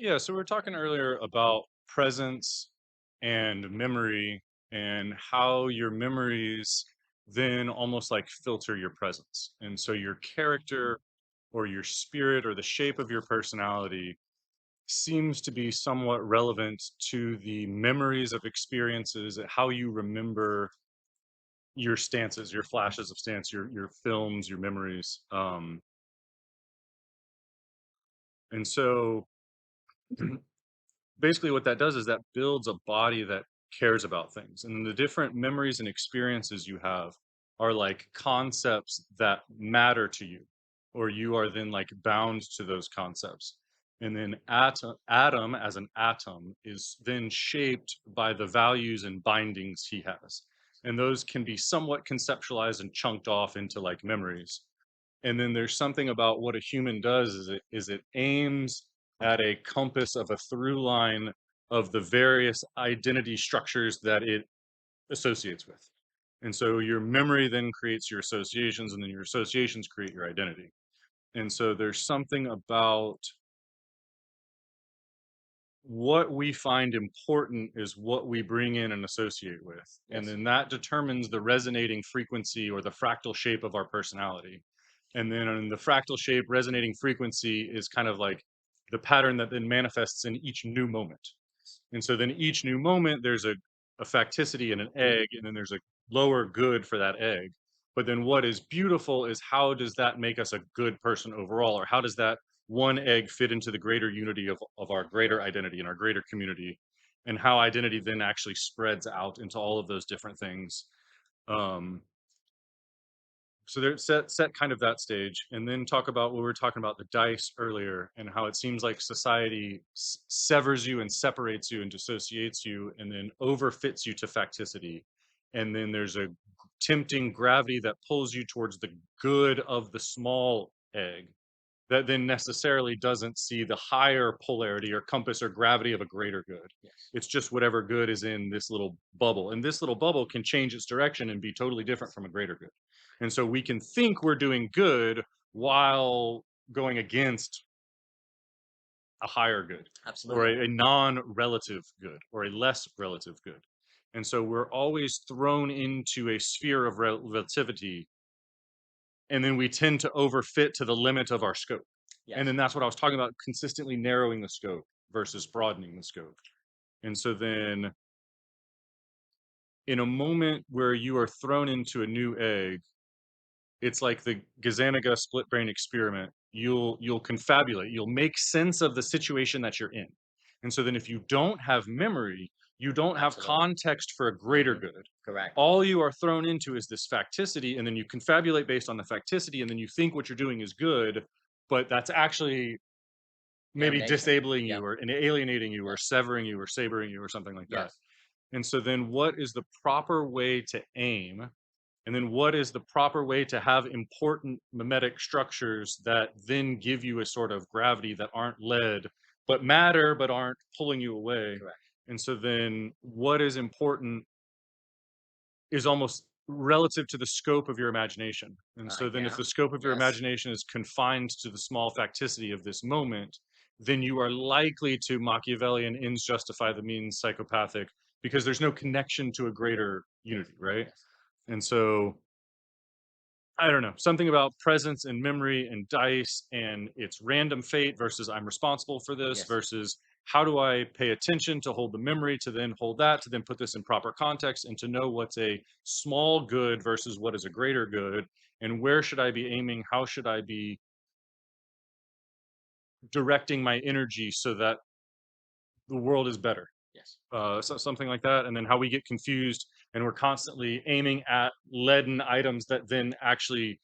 Yeah, so we were talking earlier about presence and memory and how your memories then almost like filter your presence. And so your character or your spirit or the shape of your personality seems to be somewhat relevant to the memories of experiences, how you remember your stances, your flashes of stance, your films, your memories. And so basically what that does is that builds a body that cares about things, and then the different memories and experiences you have are like concepts that matter to you, or you are then like bound to those concepts. And then Adam as an atom is then shaped by the values and bindings he has, and those can be somewhat conceptualized and chunked off into like memories. And then there's something about what a human does is it aims at a compass of a through line of the various identity structures that it associates with. And so your memory then creates your associations, and then your associations create your identity. And so there's something about what we find important is what we bring in and associate with. And Yes. then that determines the resonating frequency or the fractal shape of our personality. And then in the fractal shape, resonating frequency is kind of like the pattern that then manifests in each new moment. And so then each new moment, there's a facticity in an egg, and then there's a lower good for that egg. But then what is beautiful is how does that make us a good person overall? Or how does that one egg fit into the greater unity of our greater identity and our greater community? And how identity then actually spreads out into all of those different things. Um, so they're set kind of that stage, and then talk about what we were talking about, the dice earlier, and how it seems like society severs you and separates you and dissociates you and then overfits you to facticity. And then there's a tempting gravity that pulls you towards the good of the small egg that then necessarily doesn't see the higher polarity or compass or gravity of a greater good. Yes. It's just whatever good is in this little bubble. And this little bubble can change its direction and be totally different from a greater good. And so we can think we're doing good while going against a higher good, or Absolutely. a non-relative good, or a less relative good. And so we're always thrown into a sphere of relativity, and then we tend to overfit to the limit of our scope. And Yes. then that's what I was talking about, consistently narrowing the scope versus broadening the scope. And so then in a moment where you are thrown into a new egg, it's like the Gazzaniga split brain experiment. You'll confabulate, you'll make sense of the situation that you're in. And so then if you don't have memory, you don't have Absolutely. context for a greater Hmm. good. Correct. All you are thrown into is this facticity, and then you confabulate based on the facticity, and then you think what you're doing is good, but that's actually maybe Damnation. disabling you Yep. or and alienating you or Yep. severing you or sabering you or something like that. Yes. And so then what is the proper way to aim? And then what is the proper way to have important mimetic structures that then give you a sort of gravity that aren't led, but matter, but aren't pulling you away? Correct. And so then what is important is almost relative to the scope of your imagination. And so then if Yeah. the scope of your Yes. imagination is confined to the small facticity of this moment, then you are likely to Machiavellian ends justify the means psychopathic, because there's no connection to a greater unity, right? Yes. And so I don't know, something about presence and memory and dice and it's random fate versus I'm responsible for this Yes. versus how do I pay attention to hold the memory to then hold that to then put this in proper context and to know what's a small good versus what is a greater good, and where should I be aiming, how should I be directing my energy so that the world is better. Yes. So something like that, and then how we get confused and we're constantly aiming at leaden items that then actually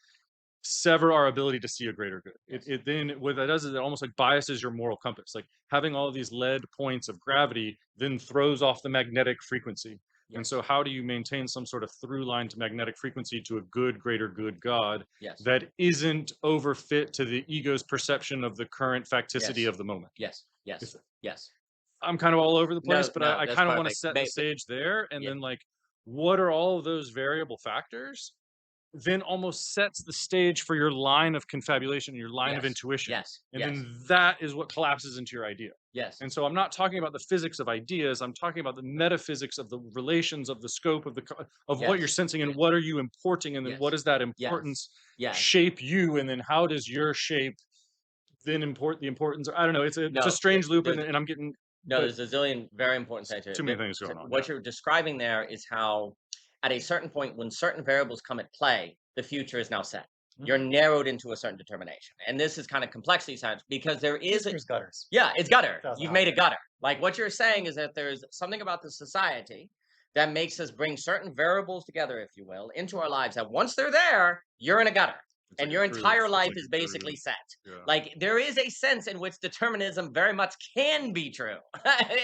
sever our ability to see a greater good. It, Yes. it then what that does is it almost like biases your moral compass. Like having all these lead points of gravity then throws off the magnetic frequency. And Yes. so how do you maintain some sort of through line to magnetic frequency to a good, greater good God Yes. that isn't overfit to the ego's perception of the current facticity Yes. of the moment? Yes. If, Yes. Yes. I'm kind of all over the place, No. but No. I That's kind of want to perfect. set the stage there, and Yeah. then like what are all of those variable factors? then almost sets the stage for your line of confabulation, your line of Yes. intuition. Yes. And Yes. then that is what collapses into your idea. Yes. And so I'm not talking about the physics of ideas. I'm talking about the metaphysics of the relations, of the scope, of what you're Yes. sensing, and what are you importing, and then what Yes. does that Yes. importance Yes. shape you, and then how does your shape then import the importance? I don't know. It's a No, strange loop, there's and I'm getting, no, but there's a zillion very important things to too it. many things going on. Yeah. What you're describing there is how, at a certain point, when certain variables come at play, the future is now set. You're narrowed into a certain determination, and this is kind of complexity science because there is There's gutters. yeah, it's gutter. That's You've not made a it. gutter. Like what you're saying is that there's something about the society that makes us bring certain variables together, if you will, into our lives. That once they're there, you're in a gutter, It's and like your a groove. entire It's life like is a basically groove. set. Yeah. Like there is a sense in which determinism very much can be true,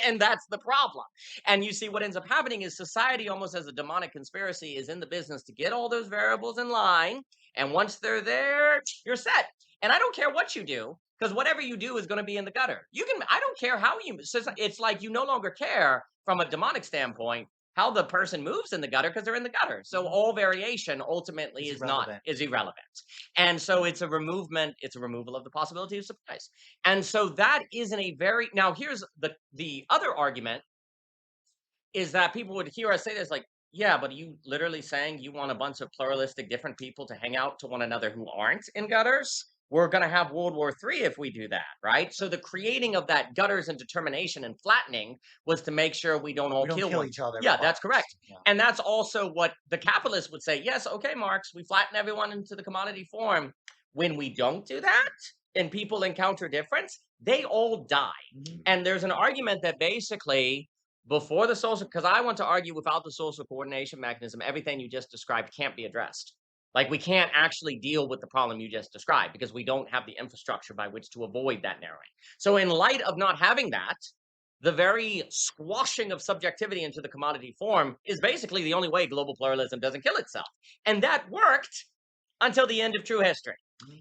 and that's the problem. And you see, what ends up happening is society, almost as a demonic conspiracy, is in the business to get all those variables in line. And once they're there, you're set. And I don't care what you do, because whatever you do is going to be in the gutter. You can, I don't care how you, it's like you no longer care from a demonic standpoint how the person moves in the gutter because they're in the gutter. So all variation ultimately It's is not, irrelevant. is irrelevant. And so it's a removal of the possibility of surprise. And so that isn't a very, now here's the other argument is that people would hear us say this like, yeah, but are you literally saying you want a bunch of pluralistic different people to hang out to one another who aren't in gutters? We're going to have World War III if we do that, right? So the creating of that gutters and determination and flattening was to make sure we don't all We don't kill kill one. each other. Yeah, with that's violence. correct. Yeah. And that's also what the capitalists would say. Yes, okay, Marx, we flatten everyone into the commodity form. When we don't do that and people encounter difference, they all die. And there's an argument that basically before the social, because I want to argue without the social coordination mechanism, everything you just described can't be addressed. Like we can't actually deal with the problem you just described because we don't have the infrastructure by which to avoid that narrowing. So in light of not having that, the very squashing of subjectivity into the commodity form is basically the only way global pluralism doesn't kill itself. And that worked until the end of true history.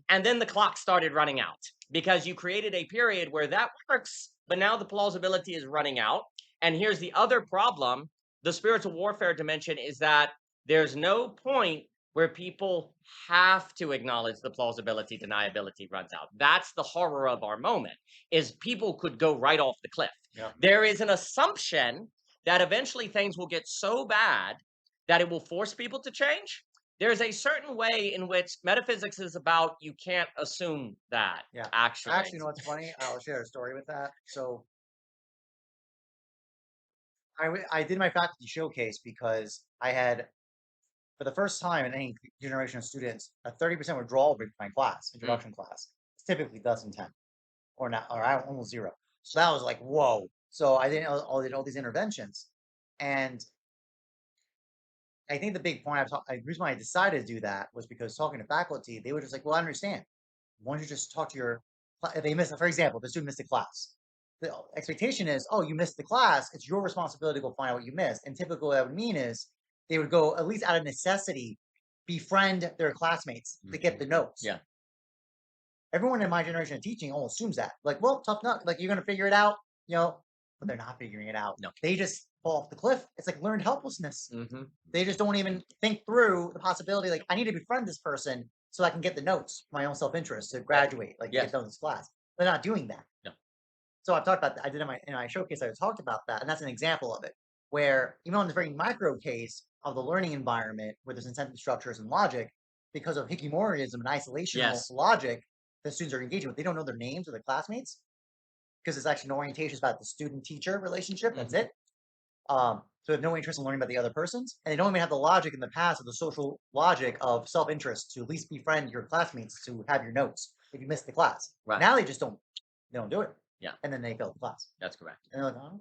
And then the clock started running out because you created a period where that works, but now the plausibility is running out. And here's the other problem. The spiritual warfare dimension is that there's no point where people have to acknowledge the plausibility deniability runs out. That's the horror of our moment, is people could go right off the cliff. Yeah. There is an assumption that eventually things will get so bad that it will force people to change. There's a certain way in which metaphysics is about you can't assume that. Yeah. Actually, you know what's funny? I'll share a story with that. So I did my faculty showcase because I had, for the first time in any generation of students, a 30% withdrawal rate for my class, introduction class. It's typically less than 10 or not, or almost zero. So that was like, whoa. So I did all these interventions. And I think the big point the reason why I decided to do that was because talking to faculty, they were just like, well, I understand. Why don't you just talk to your, if they miss, for example, the student missed a class. The expectation is, oh, you missed the class. It's your responsibility to go find out what you missed. And typically what that would mean is they would go, at least out of necessity, befriend their classmates to get the notes. Yeah. Everyone in my generation of teaching almost assumes that. Like, well, tough nut. Like, you're going to figure it out, but they're not figuring it out. No. They just fall off the cliff. It's like learned helplessness. Mm-hmm. They just don't even think through the possibility, like, I need to befriend this person so I can get the notes for my own self-interest to graduate, like get done with this class. They're not doing that. No. So I've talked about that. I did in my showcase, I talked about that, and that's an example of it, where even on this very micro case of the learning environment where there's incentive structures and logic, because of Hikimorianism and isolational logic that students are engaging with, they don't know their names or their classmates because it's actually an orientation about the student-teacher relationship. That's it. So they have no interest in learning about the other persons, and they don't even have the logic in the past of the social logic of self-interest to at least befriend your classmates to have your notes if you missed the class. Right. Now they don't do it. Yeah. And then they fail the class. That's correct. And they're like, oh.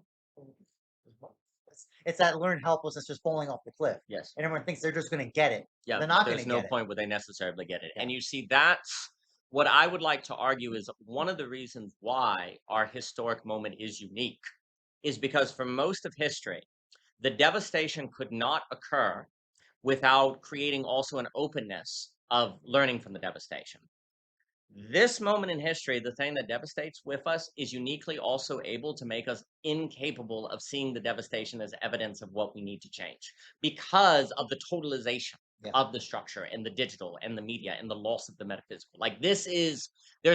It's that learned helplessness just falling off the cliff. Yes. And everyone thinks they're just going to get it. Yeah. They're not going to There's get no point where they necessarily get it. Yeah. And you see, that's what I would like to argue is one of the reasons why our historic moment is unique is because for most of history, the devastation could not occur without creating also an openness of learning from the devastation. This moment in history, the thing that devastates with us is uniquely also able to make us incapable of seeing the devastation as evidence of what we need to change because of the totalization. Yeah. of the structure and the digital and the media and the loss of the metaphysical. Like there's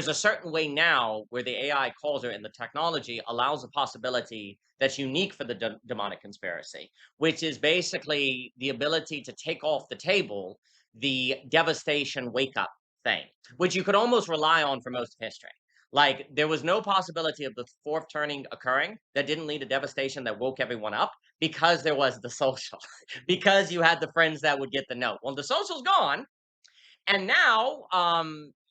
a certain way now where the AI causal and the technology allows a possibility that's unique for the demonic conspiracy, which is basically the ability to take off the table the devastation wake up thing, which you could almost rely on for most of history. Like there was no possibility of the fourth turning occurring that didn't lead to devastation that woke everyone up because there was the social, because you had the friends that would get the note. Well, the social's gone, and now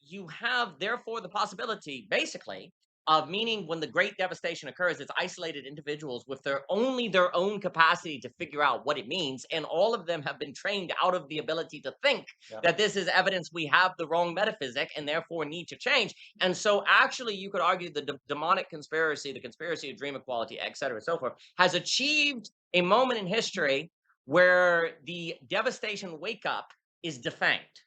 you have therefore the possibility, basically, of meaning when the great devastation occurs, it's isolated individuals with their own capacity to figure out what it means, and all of them have been trained out of the ability to think Yeah. that this is evidence we have the wrong metaphysic and therefore need to change. And so actually you could argue the demonic conspiracy, the conspiracy of dream equality, et cetera, and so forth, has achieved a moment in history where the devastation wake up is defanged.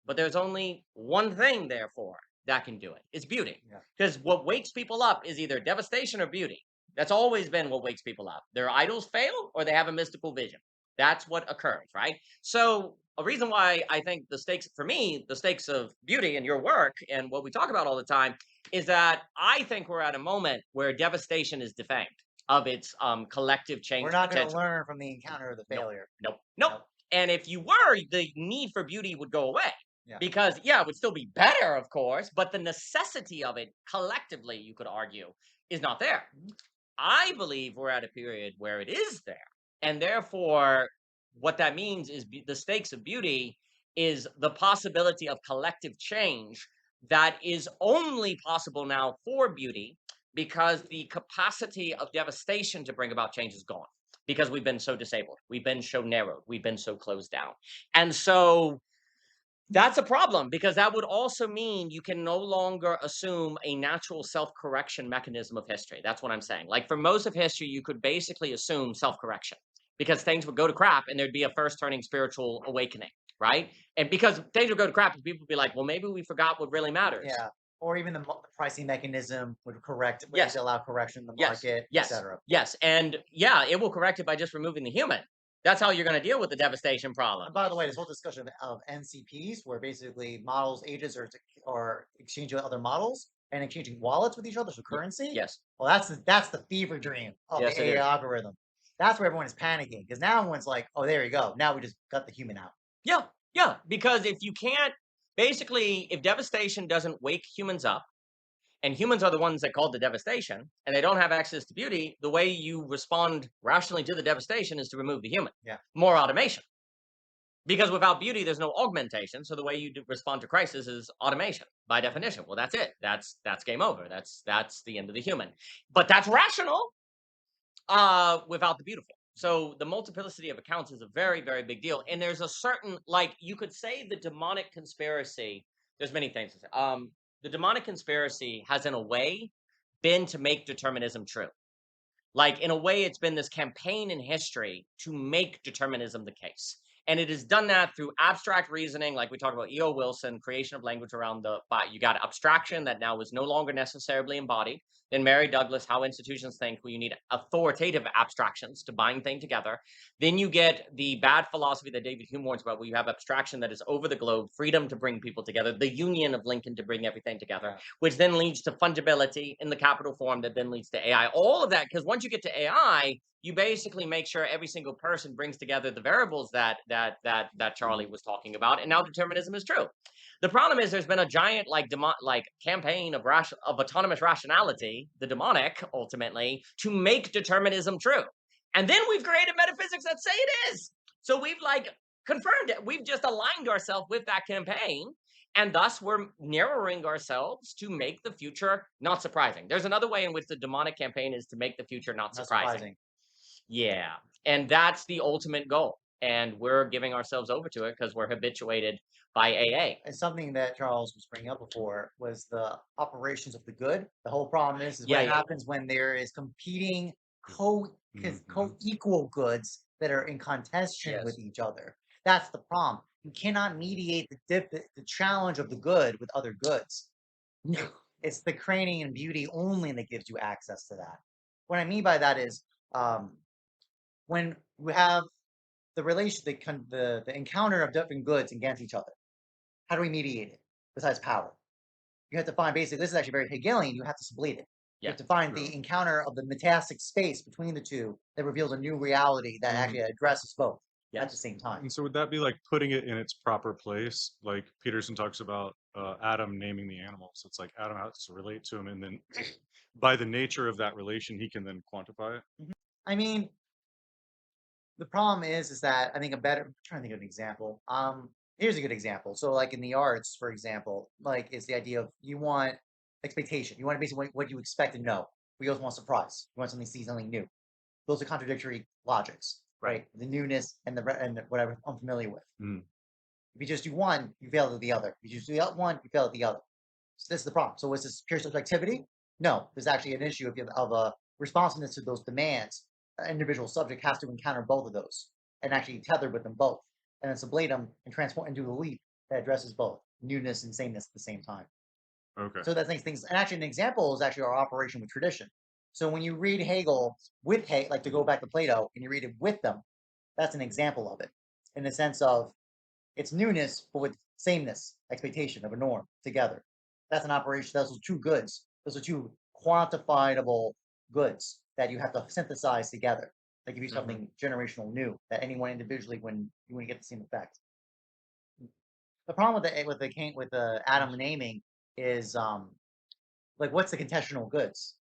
But there's only one thing, therefore, that can do it. It's beauty. Yeah. Because what wakes people up is either devastation or beauty. That's always been what wakes people up. Their idols fail or they have a mystical vision. That's what occurs, right? So a reason why I think the stakes, for me, the stakes of beauty and your work and what we talk about all the time is that I think we're at a moment where devastation is defanged of its collective change We're not going to potential. learn from the encounter of the failure. Nope. Nope. And if you were, the need for beauty would go away. Yeah. Because, yeah, it would still be better, of course, but the necessity of it collectively, you could argue, is not there. I believe we're at a period where it is there. And therefore, what that means is the stakes of beauty is the possibility of collective change that is only possible now for beauty because the capacity of devastation to bring about change is gone because we've been so disabled, we've been so narrowed, we've been so closed down. And so that's a problem because that would also mean you can no longer assume a natural self-correction mechanism of history. That's what I'm saying. Like for most of history, you could basically assume self-correction because things would go to crap and there'd be a first turning spiritual awakening, right? And because things would go to crap, and people would be like, well, maybe we forgot what really matters. Yeah. Or even the pricing mechanism would correct, Yes. allow correction in the Yes. market, Yes. etc. Yes. And yeah, it will correct it by just removing the human. That's how you're going to deal with the devastation problem. And by the way, this whole discussion of NCPs, where basically models' ages are exchanging with other models and exchanging wallets with each other, so currency. Yes. Well, that's the fever dream of Yes, the it is. AI algorithm. That's where everyone is panicking because now everyone's like, "Oh, there you go. Now we just got the human out." Yeah, yeah. Because if you can't, basically, if devastation doesn't wake humans up, and humans are the ones that called the devastation, and they don't have access to beauty, the way you respond rationally to the devastation is to remove the human. Yeah. More automation. Because without beauty, there's no augmentation. So the way you respond to crisis is automation by definition. Well, that's it. That's game over. That's the end of the human. But that's rational without the beautiful. So the multiplicity of accounts is a very, very big deal. And there's a certain, like, you could say the demonic conspiracy, there's many things to say. The demonic conspiracy has, in a way, been to make determinism true. Like, in a way, it's been this campaign in history to make determinism the case. And it has done that through abstract reasoning, like we talked about E.O. Wilson, creation of language around the body. You got abstraction that now is no longer necessarily embodied. Then Mary Douglas, how institutions think, where you need authoritative abstractions to bind things together. Then you get the bad philosophy that David Hume warns about, where you have abstraction that is over the globe, freedom to bring people together, the union of Lincoln to bring everything together, which then leads to fungibility in the capital form that then leads to AI. All of that, because once you get to AI, you basically make sure every single person brings together the variables that Charlie was talking about, and now determinism is true. The problem is there's been a giant campaign of autonomous rationality, the demonic, ultimately, to make determinism true. And then we've created metaphysics that say it is. So we've confirmed it. We've just aligned ourselves with that campaign. And thus we're narrowing ourselves to make the future not surprising. There's another way in which the demonic campaign is to make the future not surprising. Yeah. And that's the ultimate goal. And we're giving ourselves over to it because we're habituated by AA. And something that Charles was bringing up before was the operations of the good. The whole problem is what happens when there is competing co-equal goods that are in contention with each other. That's the problem. You cannot mediate the challenge of the good with other goods. No. It's the craning and beauty only that gives you access to that. What I mean by that is when you have the relation, the encounter of different goods against each other. How do we mediate it besides power? You have to find basically, this is actually very Hegelian, you have to sublate it. You have to find the encounter of the metastic space between the two that reveals a new reality that actually addresses both at the same time. And so would that be like putting it in its proper place? Like Peterson talks about Adam naming the animals. It's like Adam has to relate to him, and then by the nature of that relation, he can then quantify it. I mean, the problem is that I think I'm trying to think of an example. Here's a good example. So like in the arts, for example, like it's the idea of you want expectation. You want basically what you expect to know. We always want surprise. You want something to see something new. Those are contradictory logics, right? The newness and and whatever I'm unfamiliar with. If you just do one, you fail at the other. If you just do one, you fail at the other. So this is the problem. So is this pure subjectivity? No, there's actually an issue of a responsiveness to those demands. An individual subject has to encounter both of those and actually tether with them both, and then sublate them and transform into a leap that addresses both newness and sameness at the same time. Okay. So that makes things, and actually an example is actually our operation with tradition. So when you read Hegel with Hegel, like to go back to Plato, and you read it with them, that's an example of it, in the sense of it's newness, but with sameness, expectation of a norm together. That's an operation. Those are two goods. Those are two quantifiable goods that you have to synthesize together. They give you something generational new that anyone individually when you get the same effect. The problem with the Adam naming is like what's the contextual goods?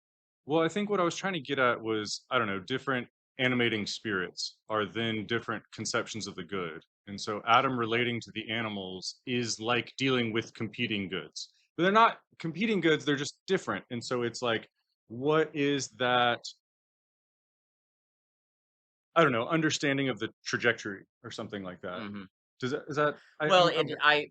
Well, I think what I was trying to get at was, I don't know, different animating spirits are then different conceptions of the good. And so Adam relating to the animals is like dealing with competing goods. But they're not competing goods, they're just different. And so it's like, what is that, I don't know, understanding of the trajectory or something like that? Is that Well,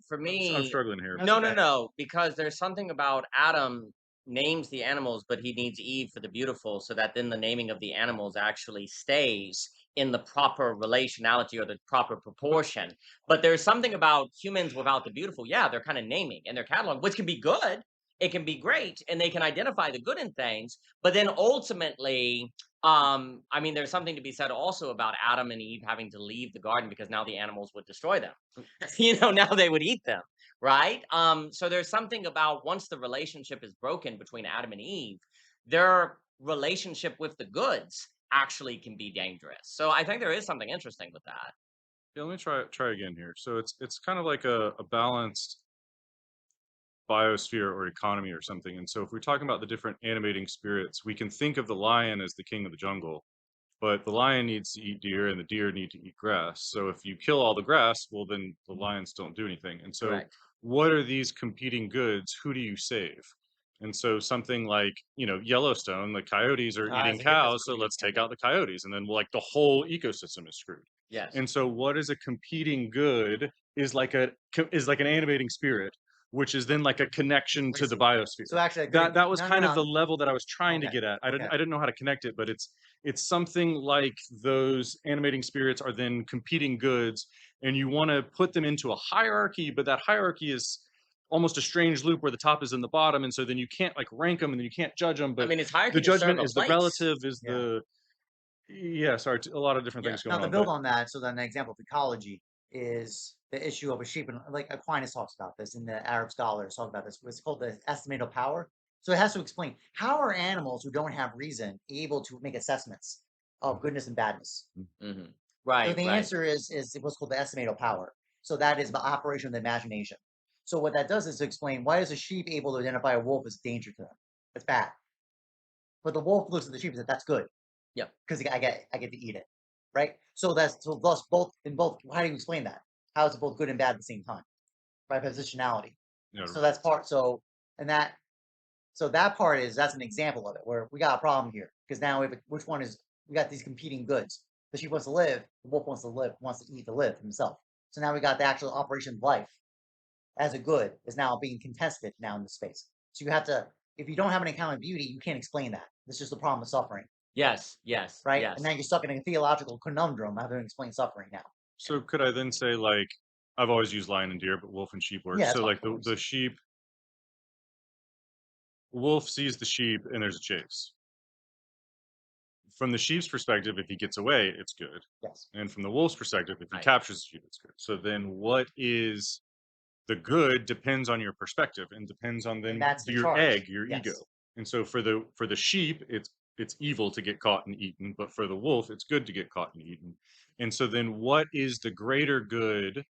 for I'm me, struggling here. no, because there's something about Adam names the animals, but he needs Eve for the beautiful, so that then the naming of the animals actually stays in the proper relationality or the proper proportion. But there's something about humans without the beautiful. Yeah, they're kind of naming and they're cataloging, which can be good. It can be great, and they can identify the good in things. But then ultimately, I mean, there's something to be said also about Adam and Eve having to leave the garden because now the animals would destroy them. Now they would eat them, right? So there's something about once the relationship is broken between Adam and Eve, their relationship with the goods actually can be dangerous. So I think there is something interesting with that. Yeah, let me try again here. So it's kind of like a balanced biosphere or economy or something. And so if we're talking about the different animating spirits, we can think of the lion as the king of the jungle, but the lion needs to eat deer and the deer need to eat grass. So if you kill all the grass, well, then the lions don't do anything. And so what are these competing goods? Who do you save? And so something like, Yellowstone, the coyotes are eating cows, so let's take out the coyotes. And then like the whole ecosystem is screwed. Yes. And so what is a competing good is like an animating spirit, which is then like a connection to the biosphere. So actually, that was kind of the level that I was trying to get at. I Okay. didn't know how to connect it, but it's something like those animating spirits are then competing goods, and you want to put them into a hierarchy, but that hierarchy is almost a strange loop where the top is in the bottom, and so then you can't like rank them and then you can't judge them. But I mean, it's hierarchy the to serve judgment a is the place. relative, is sorry, a lot of different things going Now to on. build on that, so then the example of ecology is the issue of a sheep, and like Aquinas talks about this, and the Arab scholars talk about this. It's called the estimate of power. So it has to explain how are animals who don't have reason able to make assessments of goodness and badness. Right. So the answer is what's called the estimate of power. So that is the operation of the imagination. So what that does is to explain why is a sheep able to identify a wolf as danger to them? That's bad. But the wolf looks at the sheep and says that's good. Yep. Because I get to eat it, right? So thus both. How do you explain that? How is it both good and bad at the same time? By positionality. Yeah, So that's part. So that part that's an example of it where we got a problem here because now which one is we got these competing goods. The sheep wants to live. The wolf wants to eat to live himself. So now we got the actual operation of life as a good is now being contested now in the space. So you have to, if you don't have an encounter of beauty, you can't explain that. This is just the problem of suffering. Yes. Right? Yes. And now you're stuck in a theological conundrum having to explain suffering now. So could I then say, like, I've always used lion and deer, but wolf and sheep works. Yeah, so like the wolf sees the sheep and there's a chase. from the sheep's perspective, if he gets away, it's good. Yes. And from the wolf's perspective, if he Right. captures the sheep, it's good. So then what is the good depends on your perspective and depends on then that's the your charge. egg, your Yes. ego. And so for the sheep, it's evil to get caught and eaten, but for the wolf, it's good to get caught and eaten. And so then what is the greater good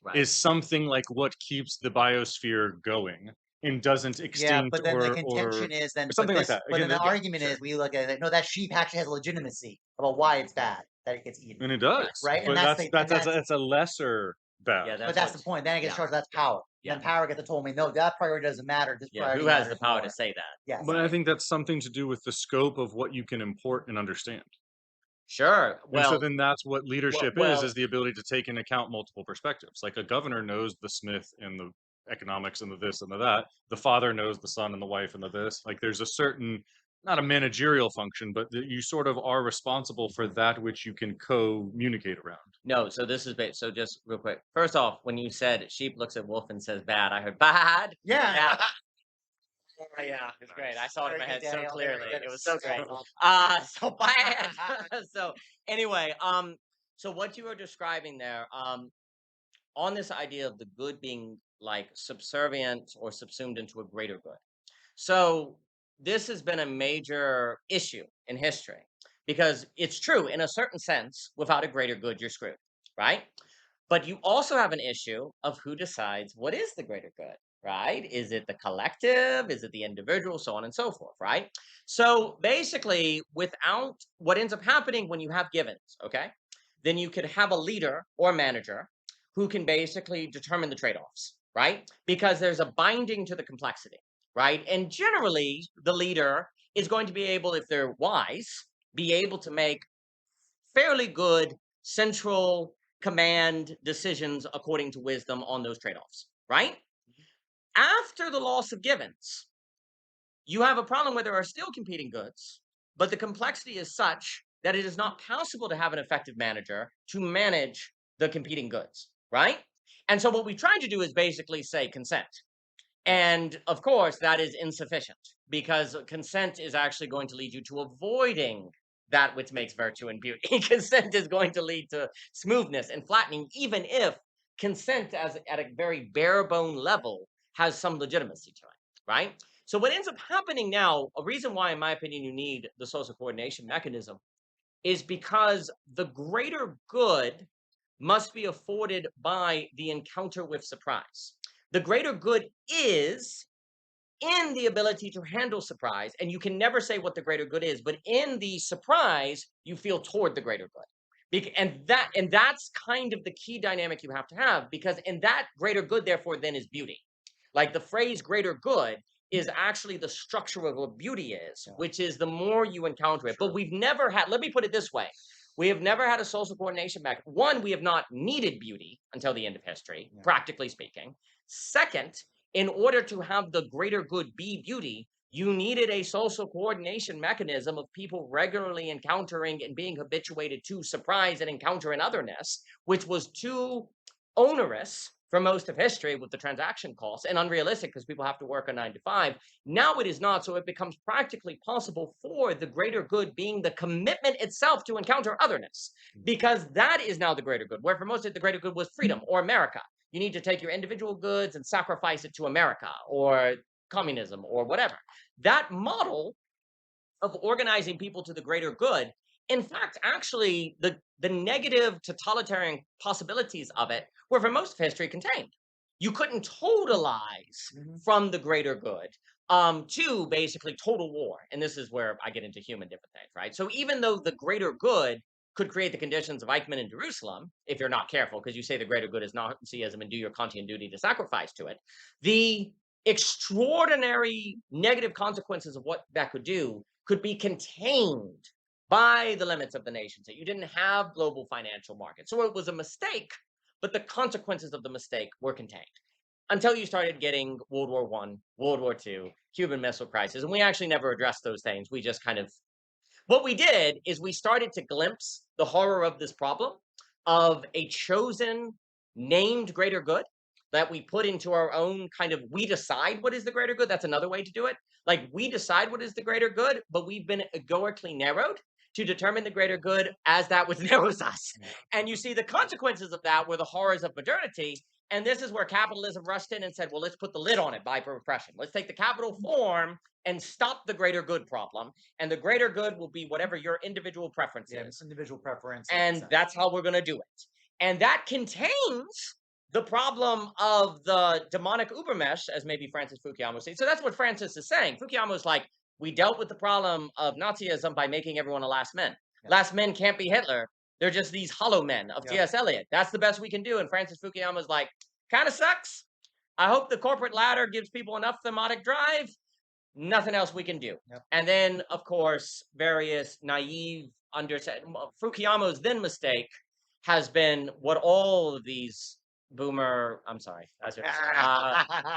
Right. is something like what keeps the biosphere going and doesn't Yeah, extinct but then the or contention is then or something like this, that. but Again, then the yeah, argument sure. is we look at it. No, that sheep actually has a legitimacy about why it's bad that it gets eaten. And it does. Right? But And that's a lesser bad. Yeah, but that's the what's- point. Then it gets yeah. charged. That's power. Yeah. Then power gets told me, no, that priority doesn't matter. This Yeah, priority who has the matters power more. to say that? Yes. But I think that's something to do with the scope of what you can import and understand. Sure. And so Well, then that's what leadership well- is the ability to take into account multiple perspectives. Like a governor knows the smith and the economics and the this and the that. The father knows the son and the wife and the this. Like there's a certain, not a managerial function, but that you sort of are responsible for that which you can communicate around. no, so this is so just real quick. First off, when you said sheep looks at wolf and says bad, I heard bad. Yeah. Yeah. Oh, yeah, it's great. I saw it in my Very head good, so Daniel. clearly. Very good. It was so great. Awesome. So bad. So anyway, so what you were describing there, on this idea of the good being like subservient or subsumed into a greater good. So this has been a major issue in history because it's true in a certain sense, without a greater good, you're screwed, right? But you also have an issue of who decides what is the greater good, right? Is it the collective? Is it the individual? So on and so forth, right? So basically, without what ends up happening when you have givens, okay, then you could have a leader or manager who can basically determine the trade-offs, right? Because there's a binding to the complexity, right? And generally, the leader is going to be able, if they're wise, be able to make fairly good central command decisions according to wisdom on those trade-offs, right? After the loss of givens, you have a problem where there are still competing goods, but the complexity is such that it is not possible to have an effective manager to manage the competing goods, right? And so what we try to do is basically say consent. And of course, that is insufficient because consent is actually going to lead you to avoiding that which makes virtue and beauty. Consent is going to lead to smoothness and flattening, even if consent as at a very bare bone level has some legitimacy to it, right? So what ends up happening now, a reason why, in my opinion, you need the social coordination mechanism is because the greater good must be afforded by the encounter with surprise. The greater good is in the ability to handle surprise, and you can never say what the greater good is, but in the surprise, you feel toward the greater good. And that's kind of the key dynamic you have to have, because in that greater good, therefore, then is beauty. Like the phrase greater good is actually the structure of what beauty is, which is the more you encounter it. But we've never had, let me put it this way. We have never had a social coordination mechanism. One, we have not needed beauty until the end of history, practically speaking. Second, in order to have the greater good be beauty, you needed a social coordination mechanism of people regularly encountering and being habituated to surprise and encounter and otherness, which was too onerous for most of history with the transaction costs and unrealistic because people have to work a 9 to 5. Now it is not, so it becomes practically possible for the greater good being the commitment itself to encounter otherness, because that is now the greater good, where for most of it, the greater good was freedom or America. You need to take your individual goods and sacrifice it to America or communism or whatever. That model of organizing people to the greater good, in fact, actually, the negative totalitarian possibilities of it were for most of history contained. You couldn't totalize from the greater good to basically total war. And this is where I get into human different things, right? So even though the greater good could create the conditions of Eichmann in Jerusalem, if you're not careful, because you say the greater good is Nazism and do your Kantian duty to sacrifice to it, the extraordinary negative consequences of what that could do could be contained by the limits of the nation state. You didn't have global financial markets. So it was a mistake, but the consequences of the mistake were contained until you started getting World War I, World War II, Cuban Missile Crisis. And we actually never addressed those things. We just kind of, what we did is we started to glimpse the horror of this problem of a chosen named greater good that we put into our own kind of, we decide what is the greater good. That's another way to do it. Like we decide what is the greater good, but we've been egoically narrowed. to determine the greater good as that which narrows us. And you see the consequences of that were the horrors of modernity. And this is where capitalism rushed in and said, well, let's put the lid on it by repression. Let's take the capital form and stop the greater good problem. And the greater good will be whatever your individual preference is. Individual preference. And that's how we're going to do it. And that contains the problem of the demonic Ubermesh, as maybe Francis Fukuyama said. So that's what Francis is saying. Fukuyama is like, we dealt with the problem of Nazism by making everyone a last men. Yeah. Last men can't be Hitler. They're just these hollow men of T.S. Eliot. That's the best we can do. And Francis Fukuyama is like, kind of sucks. I hope the corporate ladder gives people enough thematic drive. Nothing else we can do. Yep. And then, of course, various naive Fukuyama's then mistake has been what all of these boomer, I'm sorry,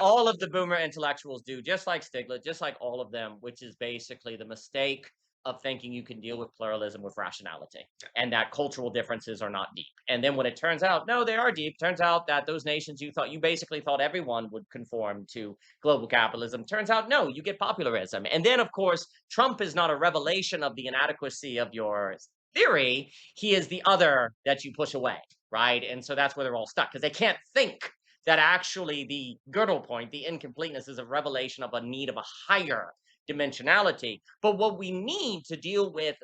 all of the boomer intellectuals do, just like Stiglitz, just like all of them, which is basically the mistake of thinking you can deal with pluralism with rationality and that cultural differences are not deep. And then when it turns out, no, they are deep, turns out that those nations you basically thought everyone would conform to global capitalism. Turns out, no, you get popularism. And then, of course, Trump is not a revelation of the inadequacy of your theory. He is the other that you push away, right? And so that's where they're all stuck because they can't think that actually the girdle point, the incompleteness, is a revelation of a need of a higher dimensionality. But what we need to deal with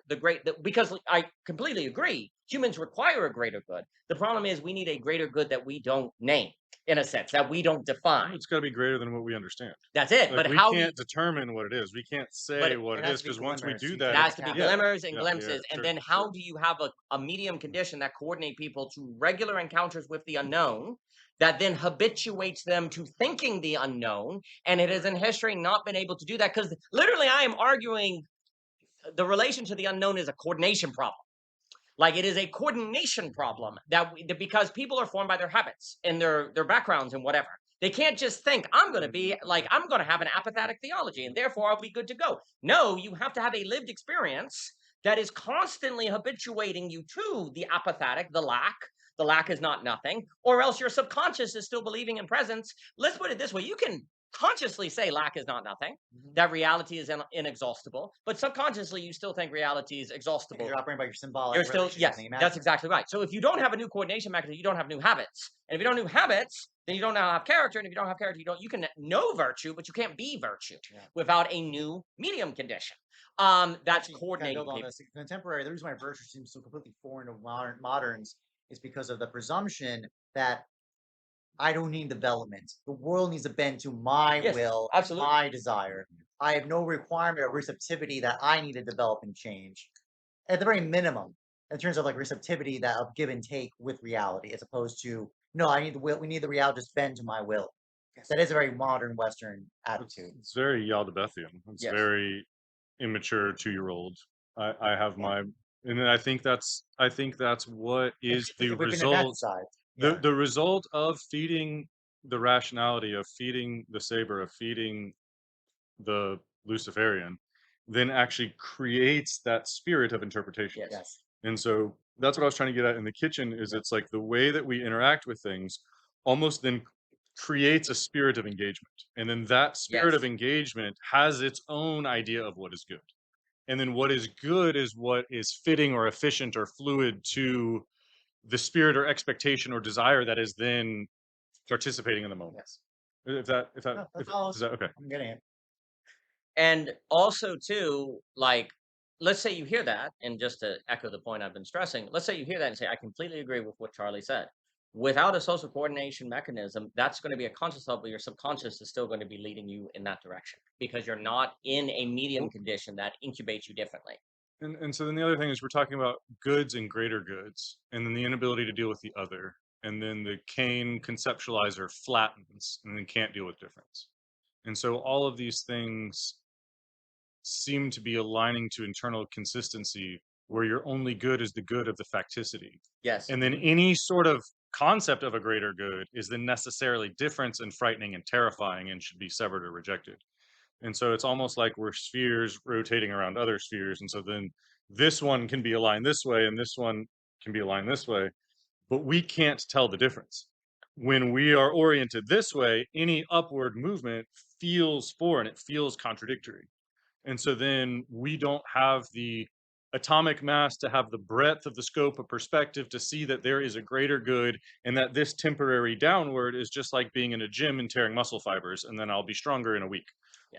because I completely agree, humans require a greater good. The problem is we need a greater good that we don't name, in a sense, that we don't define. It's got to be greater than what we understand. That's it. Like, but we how can't determine what it is. We can't say what it is because once we do that, it has to be glimmers and glimpses. And then how do you have a medium condition that coordinate people to regular encounters with the unknown that then habituates them to thinking the unknown? And it has in history not been able to do that because literally I am arguing the relation to the unknown is a coordination problem. Like it is a coordination problem because people are formed by their habits and their backgrounds and whatever. They can't just think, I'm going to have an apathetic theology and therefore I'll be good to go. No, you have to have a lived experience that is constantly habituating you to the apathetic, the lack. The lack is not nothing, or else your subconscious is still believing in presence. Let's put it this way. You can consciously say lack is not nothing, that reality is inexhaustible, but subconsciously you still think reality is exhaustible. You're operating by your symbolic. You're still, yes, that's exactly right. So if you don't have a new coordination mechanism, you don't have new habits. And if you don't have new habits, then you don't now have character. And if you don't have character, you can know virtue, but you can't be virtue without a new medium condition. That's coordinating people. Contemporary, the reason why virtue seems so completely foreign to moderns is because of the presumption that I don't need development. The world needs to bend to my will, my desire. I have no requirement or receptivity that I need to develop and change. At the very minimum, in terms of like receptivity that of give and take with reality, as opposed to, no, I need the will. We need the reality just bend to my will. That is a very modern Western attitude. It's very Yaldebethian. It's very immature 2-year-old. I have my, and I think that's what is the result. The result of feeding the rationality, of feeding the saber, of feeding the Luciferian, then actually creates that spirit of interpretation. Yes. And so that's what I was trying to get at in the kitchen, is it's like the way that we interact with things almost then creates a spirit of engagement. And then that spirit of engagement has its own idea of what is good. And then what is good is what is fitting or efficient or fluid to the spirit or expectation or desire that is then participating in the moment. Yes. Okay. I'm getting it. And also too, like, let's say you hear that, and just to echo the point I've been stressing, let's say you hear that and say, I completely agree with what Charlie said. Without a social coordination mechanism, that's going to be a conscious thought, but your subconscious is still going to be leading you in that direction because you're not in a medium condition that incubates you differently. And so then the other thing is we're talking about goods and greater goods, and then the inability to deal with the other, and then the Kane conceptualizer flattens and then can't deal with difference. And so all of these things seem to be aligning to internal consistency where your only good is the good of the facticity. Yes. And then any sort of concept of a greater good is then necessarily difference and frightening and terrifying and should be severed or rejected. And so it's almost like we're spheres rotating around other spheres. And so then this one can be aligned this way and this one can be aligned this way, but we can't tell the difference. When we are oriented this way, any upward movement feels foreign, it feels contradictory. And so then we don't have the atomic mass to have the breadth of the scope of perspective to see that there is a greater good, and that this temporary downward is just like being in a gym and tearing muscle fibers, and then I'll be stronger in a week.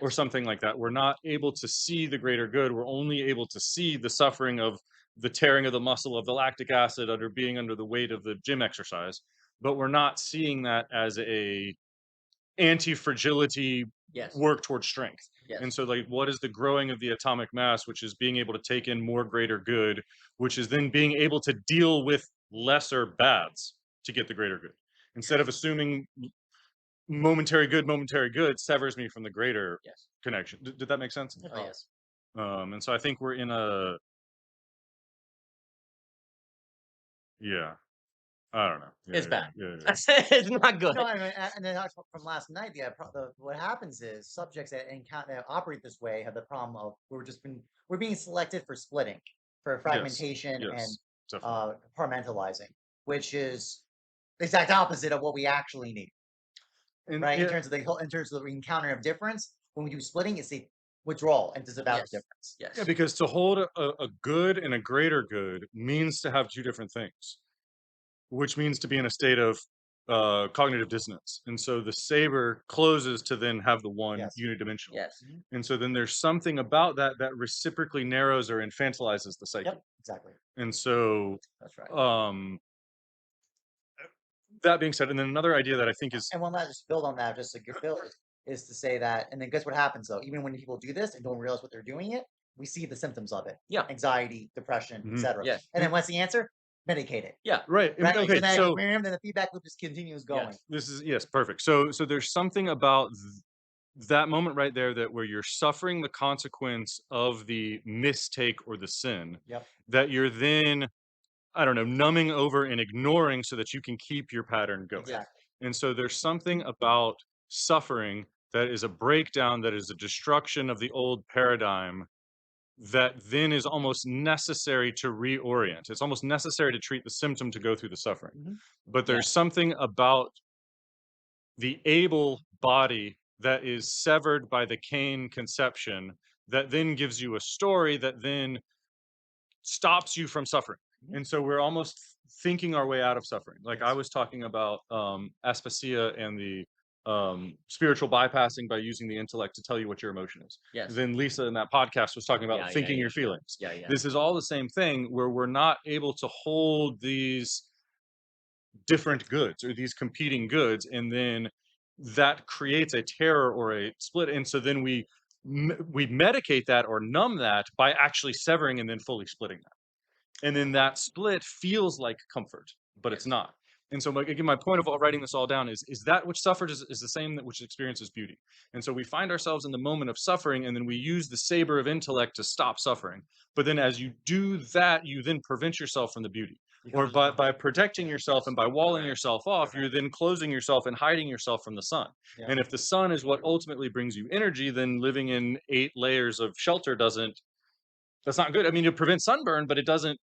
Or Yes. something like that. We're not able to see the greater good. We're only able to see the suffering of the tearing of the muscle of the lactic acid under being under the weight of the gym exercise. But we're not seeing that as a anti-fragility Yes. work towards strength. Yes. And so, like, what is the growing of the atomic mass, which is being able to take in more greater good, which is then being able to deal with lesser bads to get the greater good. Instead of assuming momentary good severs me from the greater Yes. connection. Did that make sense? Oh, yes. And so I think we're in a, yeah, I don't know. It's bad. Yeah. It's not good. No, and then from last night, what happens is subjects that encounter that operate this way have the problem of we're being selected for splitting, for fragmentation Yes, and definitely. compartmentalizing, which is the exact opposite of what we actually need, And right? yeah, In terms of the encountering of difference, when we do splitting, it's a withdrawal and it's about Yes. the difference. Yes. yeah, because to hold a good and a greater good means to have two different things, which means to be in a state of cognitive dissonance. And so the saber closes to then have the one Yes. unidimensional. Yes. And so then there's something about that that reciprocally narrows or infantilizes the psyche. Yep, exactly. And so That's right. that being said, and then another idea that I think is, And one last just build on that, just to get build, is to say that, and then guess what happens though? Even when people do this and don't realize what they're doing it, we see the symptoms of it. Yeah. Anxiety, depression, Mhm. etc. Yes. And then what's the answer? Medicate it. Yeah. right. Right? Okay, so then the feedback loop just continues going. Yes. this is, yes, perfect. So there's something about that moment right there that where you're suffering the consequence of the mistake or the sin, Yep. that you're then, I don't know, numbing over and ignoring so that you can keep your pattern going. Exactly. And so there's something about suffering that is a breakdown, that is a destruction of the old paradigm, that then is almost necessary to reorient. It's almost necessary to treat the symptom to go through the suffering. Mhm. But there's Yes. something about the able body that is severed by the Cain conception that then gives you a story that then stops you from suffering. Mhm. And so we're almost thinking our way out of suffering. Like I Yes. was talking about aspasia and the spiritual bypassing by using the intellect to tell you what your emotion is. Yes. Then Lisa in that podcast was talking about Yeah, thinking yeah, your feelings. Yeah. Yeah. This is all the same thing where we're not able to hold these different goods or these competing goods, and then that creates a terror or a split. And so then we medicate that or numb that by actually severing and then fully splitting that. And then that split feels like comfort, but it's Yes. not. And so, again, my point of writing this all down is that which suffers is the same that which experiences beauty. And so we find ourselves in the moment of suffering, and then we use the saber of intellect to stop suffering. But then as you do that, you then prevent yourself from the beauty. Or by protecting yourself and by walling Correct. yourself off, you're then closing yourself and hiding yourself from the sun. Yeah. And if the sun is what ultimately brings you energy, then living in 8 layers of shelter that's not good. I mean, it prevents sunburn, but it doesn't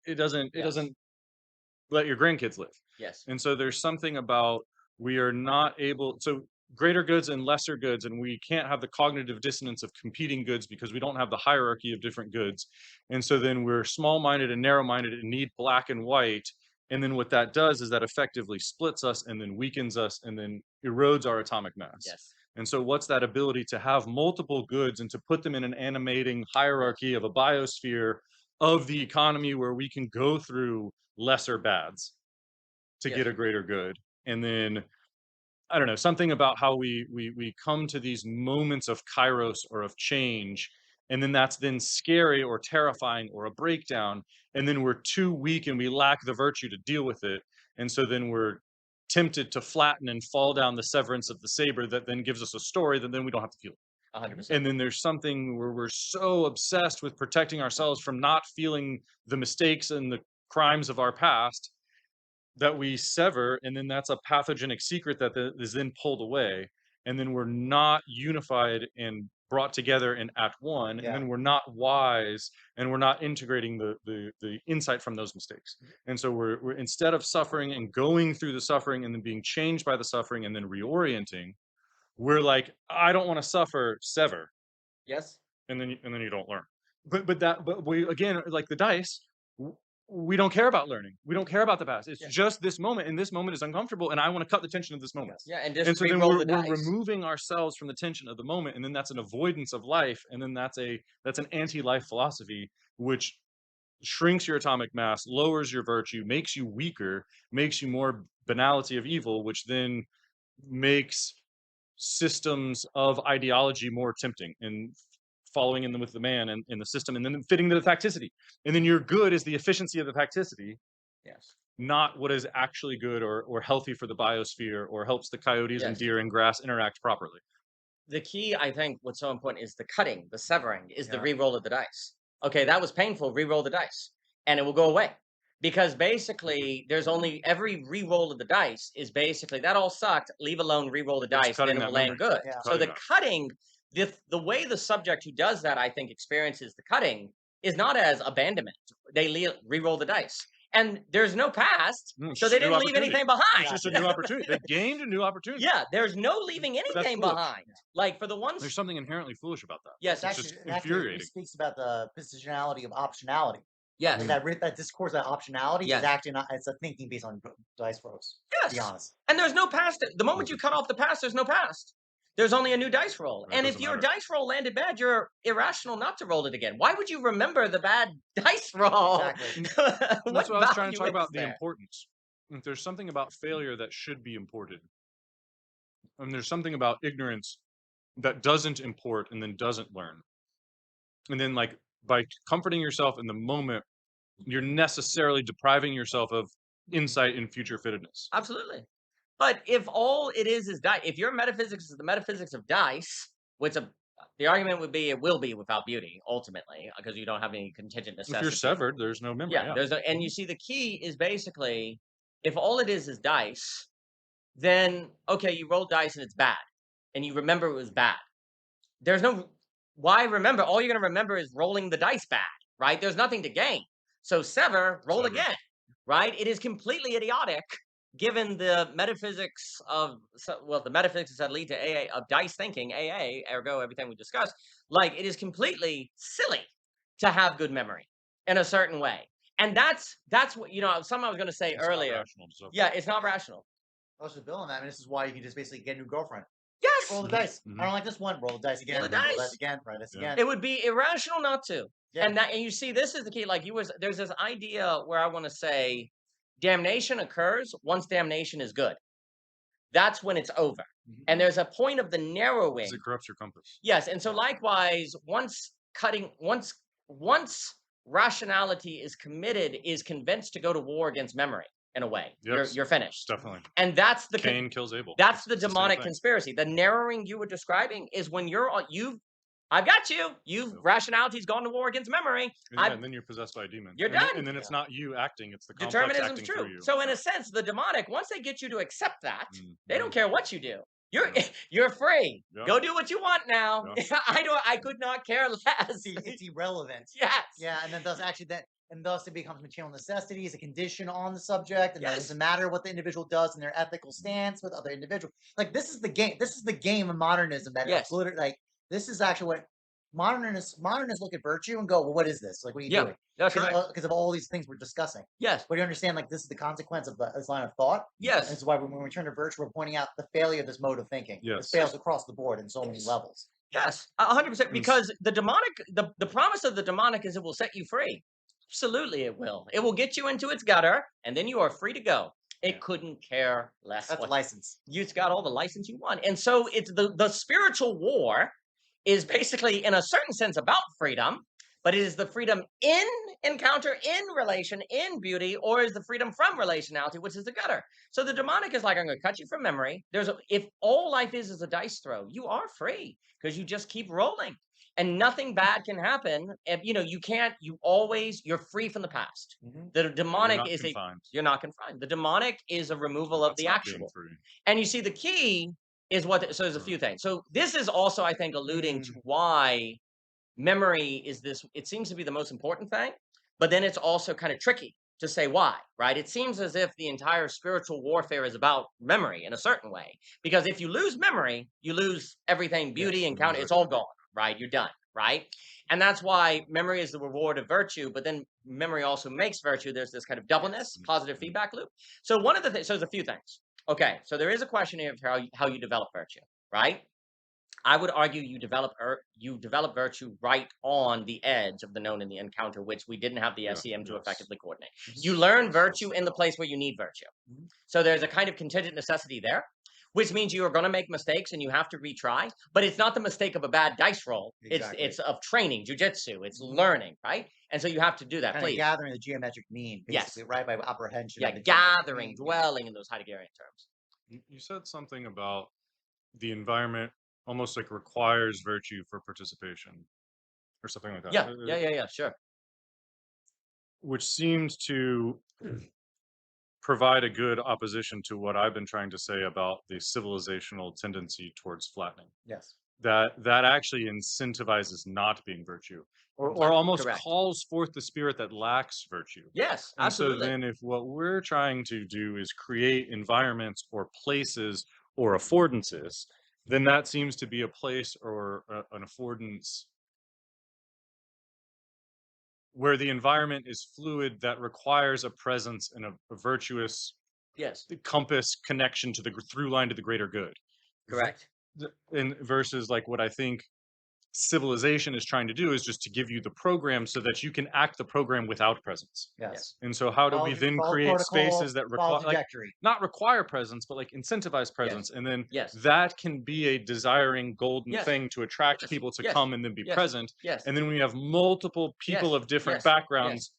let your grandkids live. Yes. And so there's something about we are not able, so greater goods and lesser goods, and we can't have the cognitive dissonance of competing goods because we don't have the hierarchy of different goods. And so then we're small-minded and narrow-minded and need black and white. And then what that does is that effectively splits us and then weakens us and then erodes our atomic mass. Yes. And so what's that ability to have multiple goods and to put them in an animating hierarchy of a biosphere of the economy where we can go through lesser bads to Yes. get a greater good. And then I don't know, something about how we come to these moments of kairos or of change, and then that's then scary or terrifying or a breakdown, and then we're too weak and we lack the virtue to deal with it. And so then we're tempted to flatten and fall down the severance of the saber that then gives us a story that then we don't have to feel. 100%. And then there's something where we're so obsessed with protecting ourselves from not feeling the mistakes and the crimes of our past that we sever, and then that's a pathogenic secret that is then pulled away, and then we're not unified and brought together and at one, Yeah. and then we're not wise, and we're not integrating the insight from those mistakes. And so we're instead of suffering and going through the suffering and then being changed by the suffering and then reorienting, we're like, I don't want to suffer, sever, Yes. and then you don't learn. but we again, like the dice, we don't care about learning. We don't care about the past. It's just this moment, and this moment is uncomfortable, and I want to cut the tension of this moment. Yeah, and just And so then re-roll we're the dice. removing ourselves from the tension of the moment, and then that's an avoidance of life, and then that's an anti-life philosophy, which shrinks your atomic mass, lowers your virtue, makes you weaker, makes you more banality of evil, which then makes systems of ideology more tempting and following in them with the man and in the system, and then fitting to the facticity. And then your good is the efficiency of the facticity, Yes. not what is actually good or healthy for the biosphere or helps the coyotes and Yes. deer and grass interact properly. The key, I think, what's so important is the cutting, the severing, is the Yeah. re-roll of the dice. Okay, that was painful. Re-roll the dice, and it will go away. Because basically, there's only every re-roll of the dice is basically that all sucked. Leave alone, re-roll the dice, then cutting it that will land memory. good. Yeah. So the Cutting cutting, the way the subject who does that, I think, experiences the cutting is not as abandonment. They re-roll the dice, and there's no past, It's so just they a new didn't leave opportunity. anything behind. It's just a new opportunity. They gained a new opportunity. Yeah, there's no leaving that's anything foolish. behind. Like for the ones, There's something inherently foolish about that. yes, It's It's actually, just it actually infuriating. speaks about the positionality of optionality. yes, Like that discourse about optionality Yes. is actually not. It's a thinking based on dice rolls. To be yes. honest. And there's no past. The moment you cut off the past, there's no past. There's only a new dice roll. Right, And if doesn't your matter. dice roll landed bad, you're irrational not to roll it again. Why would you remember the bad dice roll? Exactly. And that's what I was trying to talk value about, is the there? importance. If there's something about failure that should be imported, and there's something about ignorance that doesn't import and then doesn't learn. And then, like, by comforting yourself in the moment, you're necessarily depriving yourself of insight and future fittedness. Absolutely. But if all it is dice, if your metaphysics is the metaphysics of dice, which the argument would be it will be without beauty ultimately because you don't have any contingent necessity. If you're severed, there's no memory. Yeah, there's and you see the key is basically if all it is dice, then okay, you roll dice and it's bad, and you remember it was bad. There's no why remember. All you're gonna remember is rolling the dice bad, right? There's nothing to gain. So roll Sever. again, right? It is completely idiotic given the metaphysics of the metaphysics that lead to AA of dice thinking, AA, ergo everything we discussed. Like it is completely silly to have good memory in a certain way. And that's what something I was going to say It's not earlier. rational, so- Yeah, it's not rational. I was just building that. I mean, this is why you can just basically get a new girlfriend. Yes, Roll the dice. Mhm. I don't like this one. Roll the dice again. Roll the Roll the dice. dice again. Try this Yeah. again. it would be irrational not to. Yeah. And you see, this is the key. Like there's this idea where I want to say, damnation occurs once damnation is good. That's when it's over. Mhm. And there's a point of the narrowing. Because it corrupts your compass. Yes, and so likewise, once rationality is committed, is convinced to go to war against memory in a way, Yes. you're finished. Definitely. And that's the Cain kills Abel. that's the It's the same demonic thing. conspiracy. The narrowing you were describing is when I've got you. Rationality's gone to war against memory. And then you're possessed by a demon. You're And then- done. And then it's not you acting; it's the complex Determinism's acting through true. you. So in a sense, the demonic, once they get you to accept that, they don't Mhm. care what you do. You're Yeah. you're free. Yeah. Go do what you want now. Yeah. I could not care less. It's irrelevant. Yes. Yeah, and then thus actually and thus it becomes material necessity, is a condition on the subject, and Yes. it doesn't matter what the individual does in their ethical stance with other individuals. Like this is the game. This is the game of modernism that Yes. like this is actually what modernists look at virtue and go, well, what is this? Like, what are you doing? That's right. Because of all these things we're discussing. Yes. But you understand, like, this is the consequence of this line of thought. Yes. This is why when we turn to virtue, we're pointing out the failure of this mode of thinking. Yes. It fails across the board in so many levels. Yes, 100%. Because the demonic, the promise of the demonic is it will set you free. Absolutely, it will. It will get you into its gutter, and then you are free to go. It couldn't care less. That's a license. It's got all the license you want, and so it's the spiritual war is basically, in a certain sense, about freedom. But it is the freedom in encounter, in relation, in beauty, or is the freedom from relationality, which is the gutter. So the demonic is like, I'm going to cut you from memory. If all life is a dice throw, you are free because you just keep rolling, and nothing bad can happen. If you're free from the past. Mhm. The demonic You're not confined. you're not confined. The demonic is a removal of That's the not being actual. free. And you see, the key is so there's a few things. So this is also, I think, alluding to why memory is it seems to be the most important thing, but then it's also kind of tricky to say why, right? It seems as if the entire spiritual warfare is about memory in a certain way, because if you lose memory, you lose everything, beauty, encounter, it's all gone, right? You're done, right? And that's why memory is the reward of virtue, but then memory also makes virtue. There's this kind of doubleness, positive feedback loop. So one of the things, so there's a few things. Okay, so there is a question here of how you develop virtue, right? I would argue you develop virtue right on the edge of the known and the encounter, which we didn't have the SEM to effectively coordinate. You learn virtue in the place where you need virtue. So there's a kind of contingent necessity there, which means you are going to make mistakes and you have to retry. But it's not the mistake of a bad dice roll. Exactly. It's of training, jujitsu. It's learning, right? And so you have to do that. Kind of Please, gathering the geometric mean, basically, right, by apprehension. yeah, of the geometric gathering, mean. dwelling in those Heideggerian terms. You said something about the environment almost like requires virtue for participation or something like that. Yeah, sure. Which seems to provide a good opposition to what I've been trying to say about the civilizational tendency towards flattening. Yes. That actually incentivizes not being virtue, or almost Correct. calls forth the spirit that lacks virtue. Yes, And absolutely. so then if what we're trying to do is create environments or places or affordances, then that seems to be a place or an affordance where the environment is fluid that requires a presence and a virtuous Yes, compass connection to the through line to the greater good. correct. And versus like what I think civilization is trying to do is just to give you the program so that you can act the program without presence. Yes. And so how do we then create spaces that require not require presence, but like incentivize presence? And then that can be a desiring golden thing to attract people to come and then be present. And then when you have multiple people of different backgrounds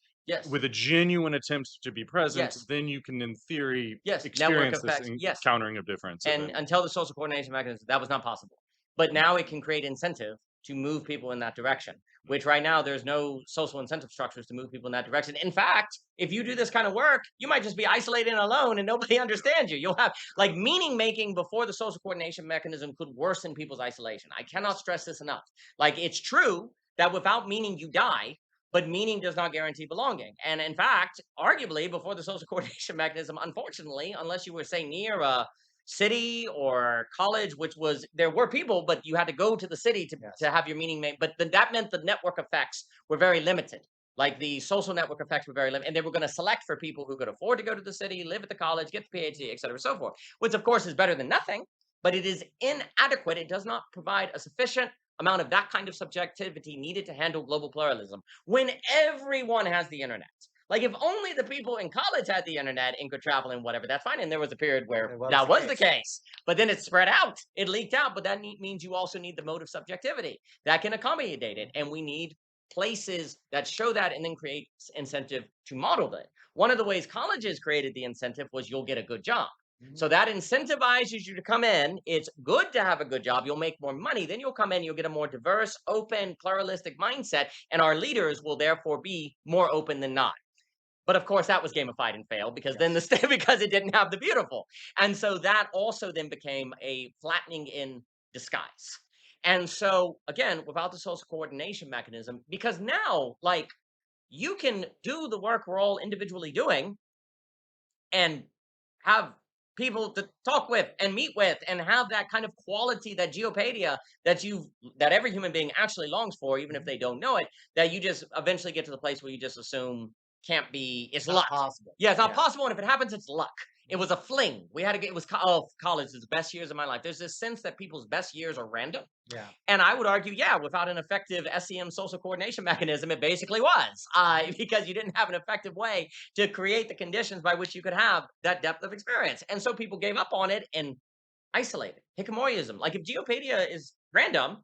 with a genuine attempt to be present, then you can in theory experience this encountering of difference. And until the social coordination mechanism, that was not possible. But now it can create incentive to move people in that direction, which right now there's no social incentive structures to move people in that direction. In fact, if you do this kind of work, you might just be isolated and alone and nobody understands you. You'll have like meaning making before the social coordination mechanism could worsen people's isolation. I cannot stress this enough. Like it's true that without meaning you die, but meaning does not guarantee belonging. And in fact, arguably before the social coordination mechanism, unfortunately, unless you were say near a city or college, which was there were people, but you had to go to the city to have your meaning made. But that meant the network effects were very limited. Like the social network effects were very limited, and they were going to select for people who could afford to go to the city, live at the college, get the PhD, et cetera, and so forth. Which of course is better than nothing, but it is inadequate. It does not provide a sufficient amount of that kind of subjectivity needed to handle global pluralism when everyone has the internet. Like if only the people in college had the internet and could travel and whatever, that's fine. And there was a period where that was the case, but then it spread out, it leaked out. But that means you also need the mode of subjectivity that can accommodate it. And we need places that show that and then create incentive to model that. One of the ways colleges created the incentive was you'll get a good job. So that incentivizes you to come in. It's good to have a good job. You'll make more money. Then you'll come in, you'll get a more diverse, open, pluralistic mindset. And our leaders will therefore be more open than not. But of course, that was gamified and failed because then because it didn't have the beautiful. And so that also then became a flattening in disguise. And so again, without the social coordination mechanism, because now like you can do the work we're all individually doing and have people to talk with and meet with and have that kind of quality, that geopedia that every human being actually longs for, even if they don't know it, that you just eventually get to the place where you just assume can't be, it's luck. Possible. Yeah, it's not possible. And if it happens, it's luck. It was a fling. We had to get, it was college is the best years of my life. There's this sense that people's best years are random. Yeah. And I would argue, without an effective SEM social coordination mechanism, it basically was because you didn't have an effective way to create the conditions by which you could have that depth of experience. And so people gave up on it and isolated. Hikikomoriism. Like if geopedia is random,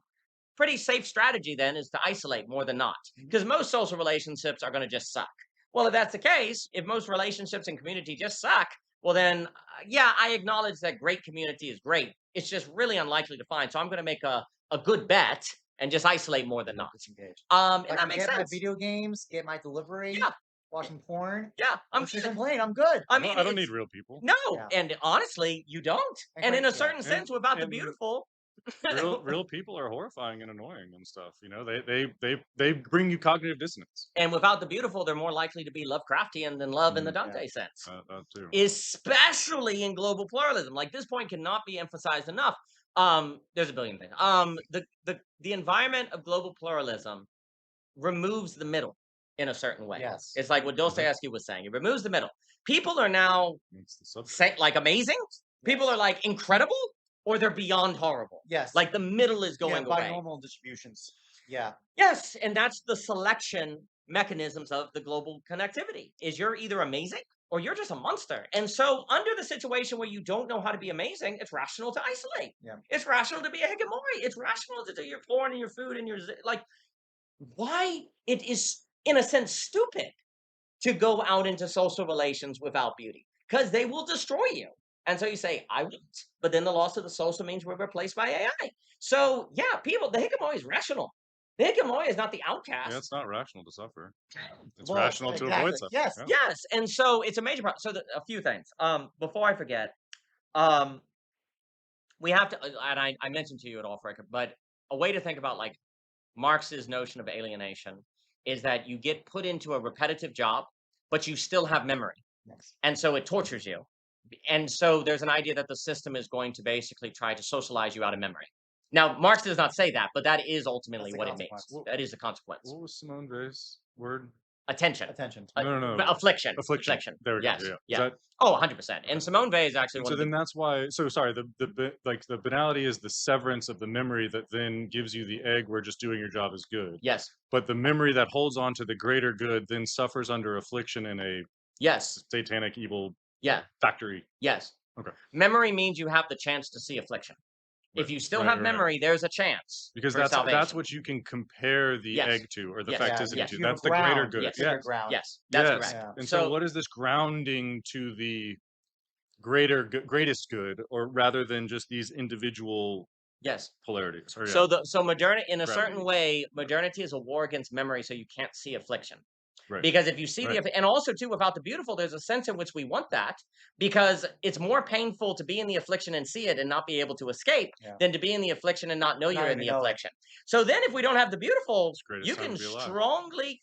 pretty safe strategy then is to isolate more than not. Because most social relationships are going to just suck. Well, if that's the case, if most relationships in community just suck, well then, I acknowledge that great community is great. It's just really unlikely to find. So I'm going to make a good bet and just isolate more than not. And that makes sense. Get my video games, get my delivery, watching porn. Yeah, I'm complain. I'm good. I don't need real people. No, and honestly, you don't. And in a certain sense, without the beautiful. real people are horrifying and annoying and stuff. You know, they bring you cognitive dissonance. And without the beautiful, they're more likely to be Lovecraftian than love in the Dante sense. Too. Especially in global pluralism. Like this point cannot be emphasized enough. There's a billion things. The environment of global pluralism removes the middle in a certain way. Yes. It's like what Dostoevsky was saying. It removes the middle. People are now like amazing. People are like incredible, or they're beyond horrible. Yes. Like the middle is going by away. normal distributions. Yeah. Yes, and that's the selection mechanisms of the global connectivity. Is you're either amazing or you're just a monster. And so under the situation where you don't know how to be amazing, it's rational to isolate. Yeah. It's rational to be a hikikomori. It's rational to do your porn and your food and your like why it is in a sense stupid to go out into social relations without beauty, because they will destroy you. And so you say, I won't. But then the loss of the social means we're replaced by AI. So yeah, people, the hikikomori is rational. The hikikomori is not the outcast. Yeah, it's not rational to suffer. It's Well, rational to avoid suffering. Yes. Yeah. Yes, and so it's a major problem. So a few things. Before I forget, we have to, and I mentioned to you at off record, but a way to think about like Marx's notion of alienation is that you get put into a repetitive job, but you still have memory. Yes. And so it tortures you. And so there's an idea that the system is going to basically try to socialize you out of memory. Now, Marx does not say that, but that is ultimately what it means. That is the consequence. What was Simone Weil's word? Attention. No. Affliction. Affliction. There we go. Yeah. That, oh, 100%. And Simone Weil is actually and one so of then that's why. So sorry. The banality is the severance of the memory that then gives you the egg where just doing your job is good. Yes. But the memory that holds on to the greater good then suffers under affliction in a satanic evil factory. Yes. Okay. Memory means you have the chance to see affliction. If you still have memory, there's a chance. Because for salvation. that's what you can compare the egg to, or the facticity to. That's the greater good. Yes, that's correct. Yeah. And so what is this grounding to the greatest good, or rather than just these individual polarities? Or, so modernity, in a certain way, modernity is a war against memory, so you can't see affliction. Right. Because if you see and also too, without the beautiful, there's a sense in which we want that, because it's more painful to be in the affliction and see it and not be able to escape than to be in the affliction and not know you're in the affliction. So then if we don't have the beautiful, you can strongly,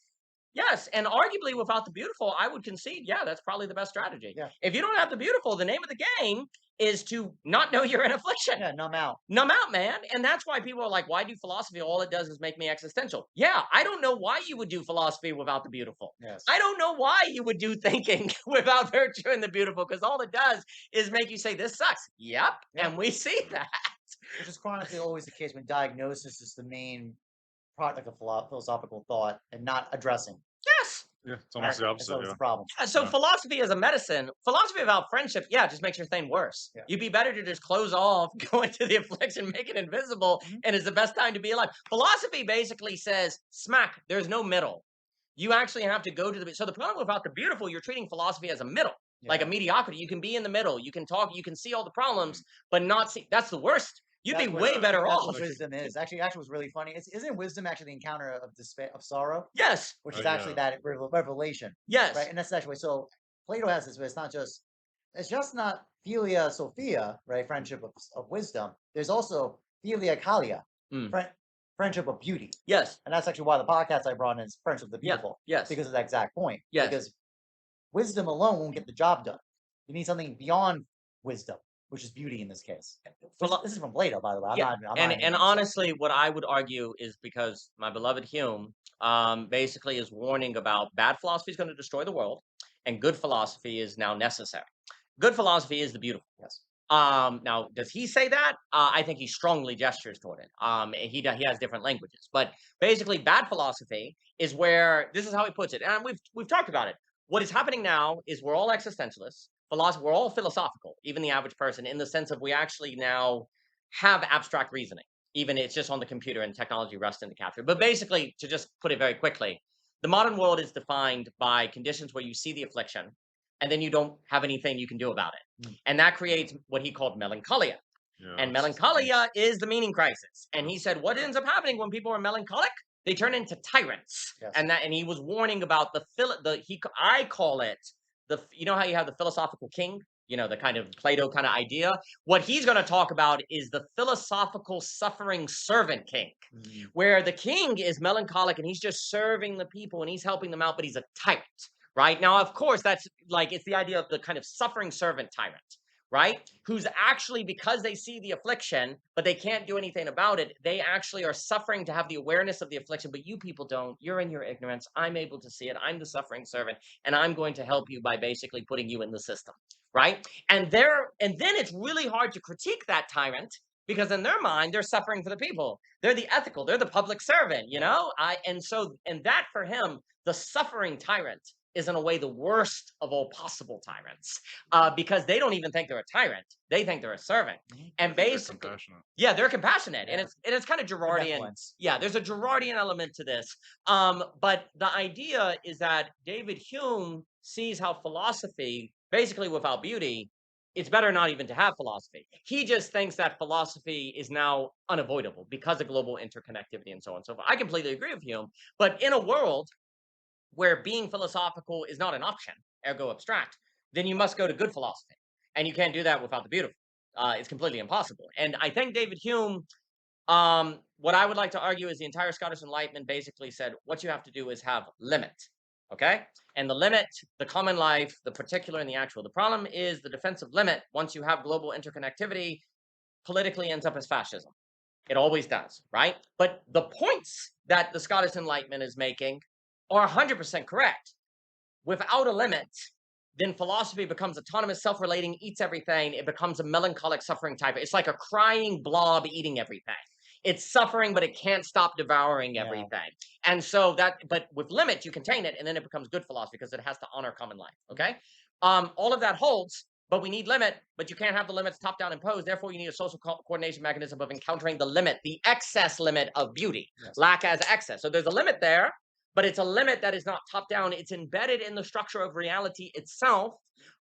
and arguably without the beautiful, I would concede, that's probably the best strategy. Yeah. If you don't have the beautiful, the name of the game is to not know you're in affliction. Yeah, numb out. Numb out, man. And that's why people are like, why do philosophy? All it does is make me existential. Yeah, I don't know why you would do philosophy without the beautiful. Yes. I don't know why you would do thinking without virtue and the beautiful, because all it does is make you say, this sucks. Yep. And we see that. Which is chronically always the case when diagnosis is the main product of philosophical thought and not addressing. Yes. Yeah, it's almost the opposite. That's the problem. So philosophy as a medicine, philosophy about friendship, just makes your thing worse. Yeah. You'd be better to just close off, go into the affliction, make it invisible, and it's the best time to be alive. Philosophy basically says, smack, there's no middle. You actually have to go to the... So the problem about the beautiful, you're treating philosophy as a middle, like a mediocrity. You can be in the middle. You can talk. You can see all the problems, but not see... That's the worst. You'd be way better off. That's what wisdom is. Actually, was really funny. Isn't wisdom actually the encounter of despair, of sorrow? Yes. Which is actually that revelation. Yes. Right, and that's actually so. Plato has this, but it's just not philia sophia, right? Friendship of wisdom. There's also philia kalia, friendship of beauty. Yes. And that's actually why the podcast I brought in is friendship of the beautiful. Yes. Because of that exact point. Yes. Because wisdom alone won't get the job done. You need something beyond wisdom, which is beauty in this case. This is from Plato, by the way. And honestly, what I would argue is because my beloved Hume basically is warning about bad philosophy is going to destroy the world, and good philosophy is now necessary. Good philosophy is the beautiful. Yes. Now, does he say that? I think he strongly gestures toward it. He has different languages, but basically, bad philosophy is where this is how he puts it, and we've talked about it. What is happening now is we're all existentialists. We're all philosophical, even the average person, in the sense of we actually now have abstract reasoning. Even it's just on the computer and technology rusts into capture. But basically, to just put it very quickly, the modern world is defined by conditions where you see the affliction, and then you don't have anything you can do about it. And that creates what he called melancholia. And melancholia is the meaning crisis. And he said, what ends up happening when people are melancholic? They turn into tyrants. Yes. And he was warning about I call it, you know how you have the philosophical king, the kind of Plato kind of idea. What he's going to talk about is the philosophical suffering servant king, where the king is melancholic and he's just serving the people and he's helping them out, but he's a tyrant, right? Now, of course, that's like, it's the idea of the kind of suffering servant tyrant, right? Who's actually, because they see the affliction, but they can't do anything about it, they actually are suffering to have the awareness of the affliction, but you people don't. You're in your ignorance. I'm able to see it. I'm the suffering servant, and I'm going to help you by basically putting you in the system, right? And then it's really hard to critique that tyrant because in their mind, they're suffering for the people. They're the ethical, they're the public servant, you know? And that for him, the suffering tyrant is in a way the worst of all possible tyrants, because they don't even think they're a tyrant; they think they're a servant. And basically, yeah, they're compassionate, Yeah. and it's kind of Girardian. Benevolence. Yeah, there's a Girardian element to this. But the idea is that David Hume sees how philosophy, basically without beauty, it's better not even to have philosophy. He just thinks that philosophy is now unavoidable because of global interconnectivity and so on and so forth. I completely agree with Hume, but in a world where being philosophical is not an option, ergo abstract, then you must go to good philosophy. And you can't do that without the beautiful. It's completely impossible. And I think David Hume, what I would like to argue is the entire Scottish Enlightenment basically said what you have to do is have limit. Okay? And the limit, the common life, the particular and the actual. The problem is the defensive limit, once you have global interconnectivity, politically ends up as fascism. It always does, right? But the points that the Scottish Enlightenment is making are 100% correct. Without a limit, then philosophy becomes autonomous, self-relating, eats everything. It becomes a melancholic suffering type. It's like a crying blob eating everything. It's suffering, but it can't stop devouring everything. And so but with limit, you contain it, and then it becomes good philosophy because it has to honor common life, okay? All of that holds, but we need limit, but you can't have the limits top-down imposed. Therefore, you need a social coordination mechanism of encountering the limit, the excess limit of beauty, lack as excess. So there's a limit there, but it's a limit that is not top-down. It's embedded in the structure of reality itself,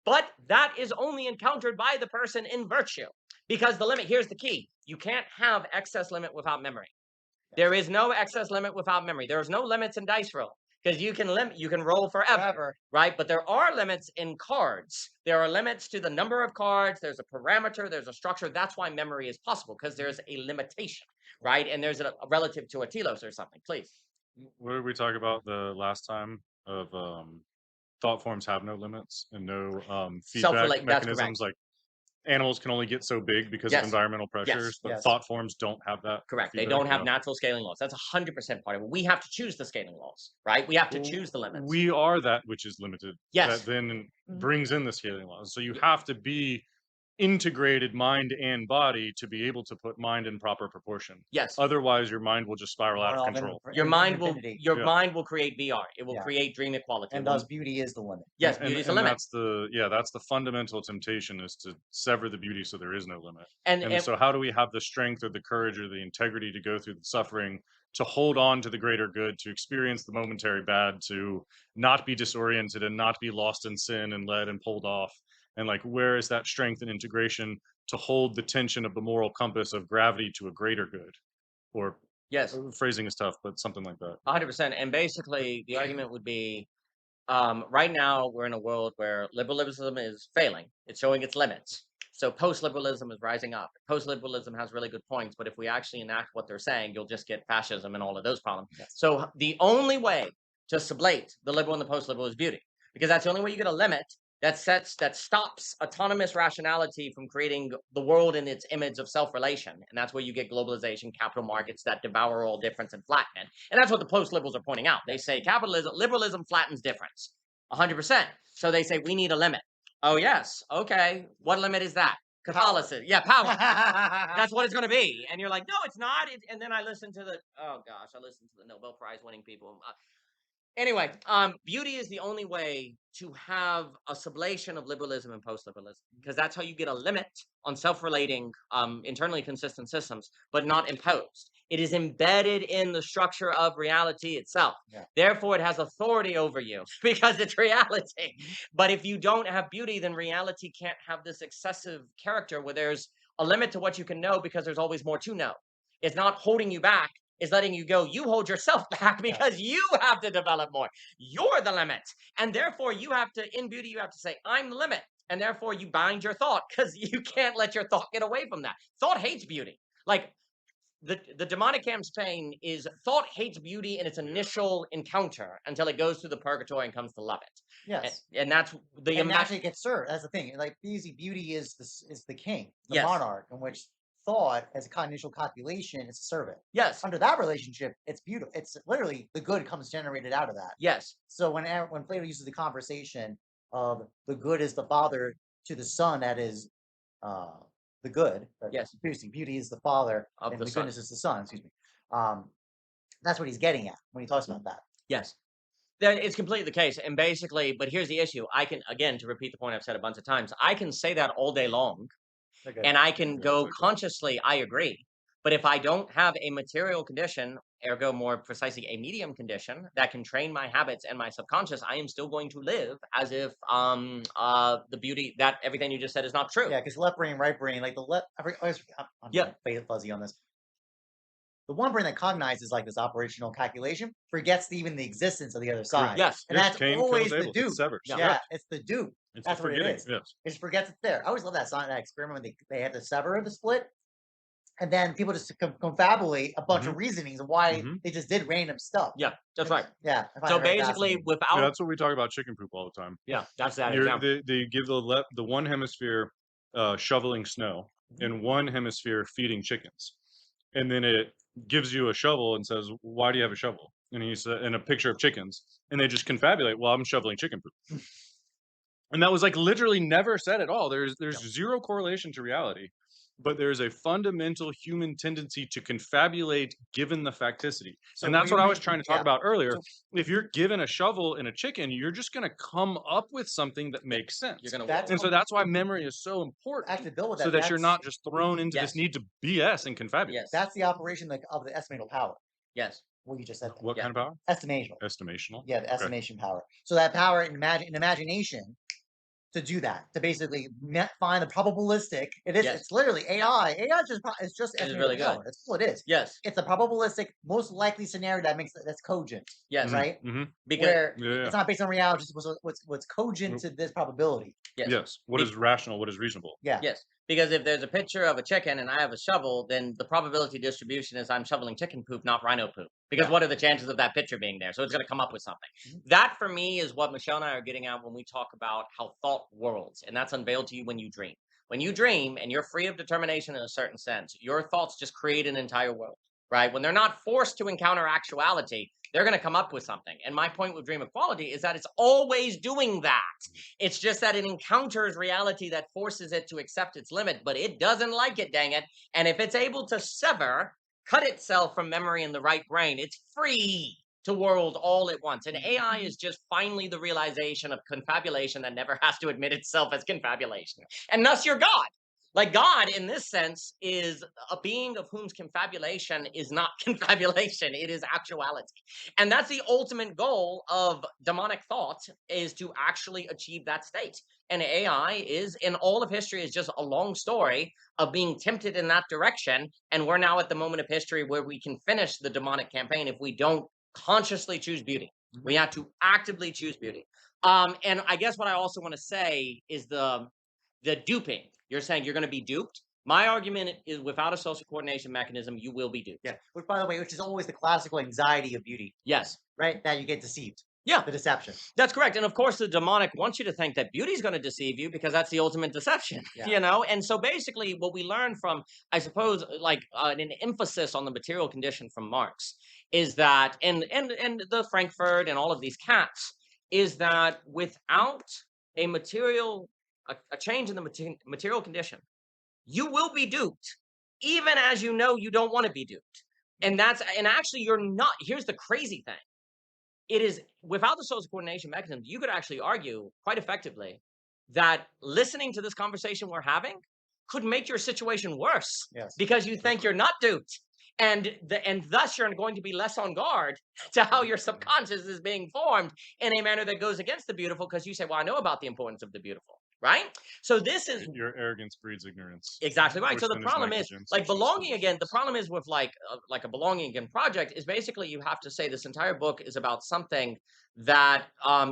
but that is only encountered by the person in virtue. Because the limit, here's the key. You can't have excess limit without memory. There is no excess limit without memory. There's no limits in dice roll. Because you can roll forever, right? But there are limits in cards. There are limits to the number of cards. There's a parameter. There's a structure. That's why memory is possible, because there's a limitation, right? And there's a relative to a telos or something. Please. What did we talk about the last time of thought forms have no limits and no feedback mechanisms? Like animals can only get so big because of environmental pressures, but thought forms don't have that. Correct. They don't have natural scaling laws. That's 100% part of it. We have to choose the scaling laws, right? We have to choose the limits. We are that which is limited. That then brings in the scaling laws. So you have to be integrated mind and body to be able to put mind in proper proportion. Yes. Otherwise, your mind will just spiral out of control. Your mind will create VR. It will create dream equality. And thus, beauty is the limit. Yes, beauty is the limit. That's the fundamental temptation, is to sever the beauty so there is no limit. And so how do we have the strength or the courage or the integrity to go through the suffering, to hold on to the greater good, to experience the momentary bad, to not be disoriented and not be lost in sin and led and pulled off? And like, where is that strength and integration to hold the tension of the moral compass of gravity to a greater good? Or phrasing is tough, but something like that. 100%. And basically, the argument would be, right now we're in a world where liberalism is failing. It's showing its limits. So post-liberalism is rising up. Post-liberalism has really good points, but if we actually enact what they're saying, you'll just get fascism and all of those problems. So the only way to sublate the liberal and the post-liberal is beauty, because that's the only way you get a limit that stops autonomous rationality from creating the world in its image of self-relation. And that's where you get globalization, capital markets that devour all difference and flatten it. And that's what the post-liberals are pointing out. They say liberalism flattens difference, 100%. So they say we need a limit. Oh, yes. Okay. What limit is that? Catholicism. Yeah, power. That's what it's going to be. And you're like, no, it's not. And then I listen to the Nobel Prize winning people. Anyway, beauty is the only way to have a sublation of liberalism and post-liberalism, because that's how you get a limit on self-relating, internally consistent systems, but not imposed. It is embedded in the structure of reality itself. Therefore, it has authority over you because it's reality. But if you don't have beauty, then reality can't have this excessive character where there's a limit to what you can know because there's always more to know. It's not holding you back. Is letting you go. You hold yourself back because you have to develop more. You're the limit. And therefore, in beauty, you have to say, I'm the limit. And therefore, you bind your thought because you can't let your thought get away from that. Thought hates beauty. Like, the demonic campaign is thought hates beauty in its initial encounter until it goes through the purgatory and comes to love it. Yes. And that's the And naturally it gets served. That's the thing. Like beauty is the king, the Yes. monarch, in which thought as a initial calculation is a servant. Yes. Under that relationship, it's beautiful. It's literally the good comes generated out of that. Yes. So when Plato uses the conversation of the good is the father to the son, that is the good. Yes. Beauty is the father, Of and the the son. goodness is the son. Excuse me. That's what he's getting at when he talks about that. Yes. It's completely the case. And basically, but here's the issue. I can, again, to repeat the point I've said a bunch of times, I can say that all day long. Okay. And I can Yeah, go exactly. consciously, I agree. But if I don't have a material condition, ergo more precisely a medium condition that can train my habits and my subconscious, I am still going to live as if the beauty that everything you just said is not true. Yeah, because left brain, right brain, like I'm fuzzy on this. The one brain that cognizes like this operational calculation forgets even the existence of the other side. Yes. And Yes, that's Cain always kills the Abel. dupe. It's severs. Yeah, Yes. it's the dupe. It's That's the what it forgetting. is. Yes. It just forgets it's there. I always love that experiment when they had to sever the split. And then people just confabulate a bunch of reasonings of why they just did random stuff. Yeah, that's right. Yeah. I find So that very basically, fascinating. without Yeah, that's what we talk about chicken poop all the time. that's that example. They give the one hemisphere shoveling snow and one hemisphere feeding chickens, and then it gives you a shovel and says, "Why do you have a shovel?" And he said, and a picture of chickens, and they just confabulate, "Well, I'm shoveling chicken poop," and that was like literally never said at all. There's zero correlation to reality, but there's a fundamental human tendency to confabulate given the facticity. So and that's what I was really- trying to talk yeah. about earlier. So- If you're given a shovel and a chicken, you're just going to come up with something that makes sense. You're gonna That's And so that's why memory is so important, actually build with so that you're that's- not just thrown into Yes. this need to BS and confabulate. Yes. That's the operation of the estimational power. Yes. What you just said. What Yeah. kind of power? Estimational. Estimational. Yeah, the Okay. estimation power. So that power in imagination to do that, to basically find the probabilistic. It is. Yes. It's literally AI. AI is just It is estimational really good. power. That's what it is. Yes. It's a probabilistic, most likely scenario that's cogent, Yes. right? Mm-hmm. Because Where Yeah. it's not based on reality, just what's cogent to this probability. yes. Yes. What is rational? What is reasonable? Yeah. Yes. Because if there's a picture of a chicken and I have a shovel, then the probability distribution is I'm shoveling chicken poop, not rhino poop. Because what are the chances of that picture being there? So it's going to come up with something. That for me is what Michelle and I are getting at when we talk about how thought worlds, and that's unveiled to you when you dream. When you dream and you're free of determination in a certain sense, your thoughts just create an entire world, right? When they're not forced to encounter actuality, they're going to come up with something. And my point with dream equality is that it's always doing that. It's just that it encounters reality that forces it to accept its limit, but it doesn't like it, dang it. And if it's able to cut itself from memory in the right brain, it's free to world all at once. And AI is just finally the realization of confabulation that never has to admit itself as confabulation. And thus you're God. Like God, in this sense, is a being of whom's confabulation is not confabulation, it is actuality. And that's the ultimate goal of demonic thought, is to actually achieve that state. And AI is, in all of history, is just a long story of being tempted in that direction. And we're now at the moment of history where we can finish the demonic campaign if we don't consciously choose beauty. We have to actively choose beauty. And I guess what I also want to say is the duping. You're saying you're going to be duped. My argument is without a social coordination mechanism, you will be duped. Yeah. Which, by the way, which is always the classical anxiety of beauty, Yes. right? That you get deceived. Yeah. The deception. That's correct. And of course, the demonic wants you to think that beauty is going to deceive you because that's the ultimate deception, you know? And so basically what we learn from, I suppose, like an emphasis on the material condition from Marx is that, and the Frankfurt and all of these cats, is that without a change in the material condition, you will be duped, even as you know you don't want to be duped. And actually you're not. Here's the crazy thing. It is without the social coordination mechanism, you could actually argue quite effectively that listening to this conversation we're having could make your situation worse. Yes. Because you think you're not duped. And thus you're going to be less on guard to how your subconscious is being formed in a manner that goes against the beautiful, because you say, well, I know about the importance of the beautiful, right? So this is Your arrogance breeds ignorance. exactly right. Which So the then problem is, negligence, like which is belonging again, the problem is with like a belonging again project is basically you have to say this entire book is about something that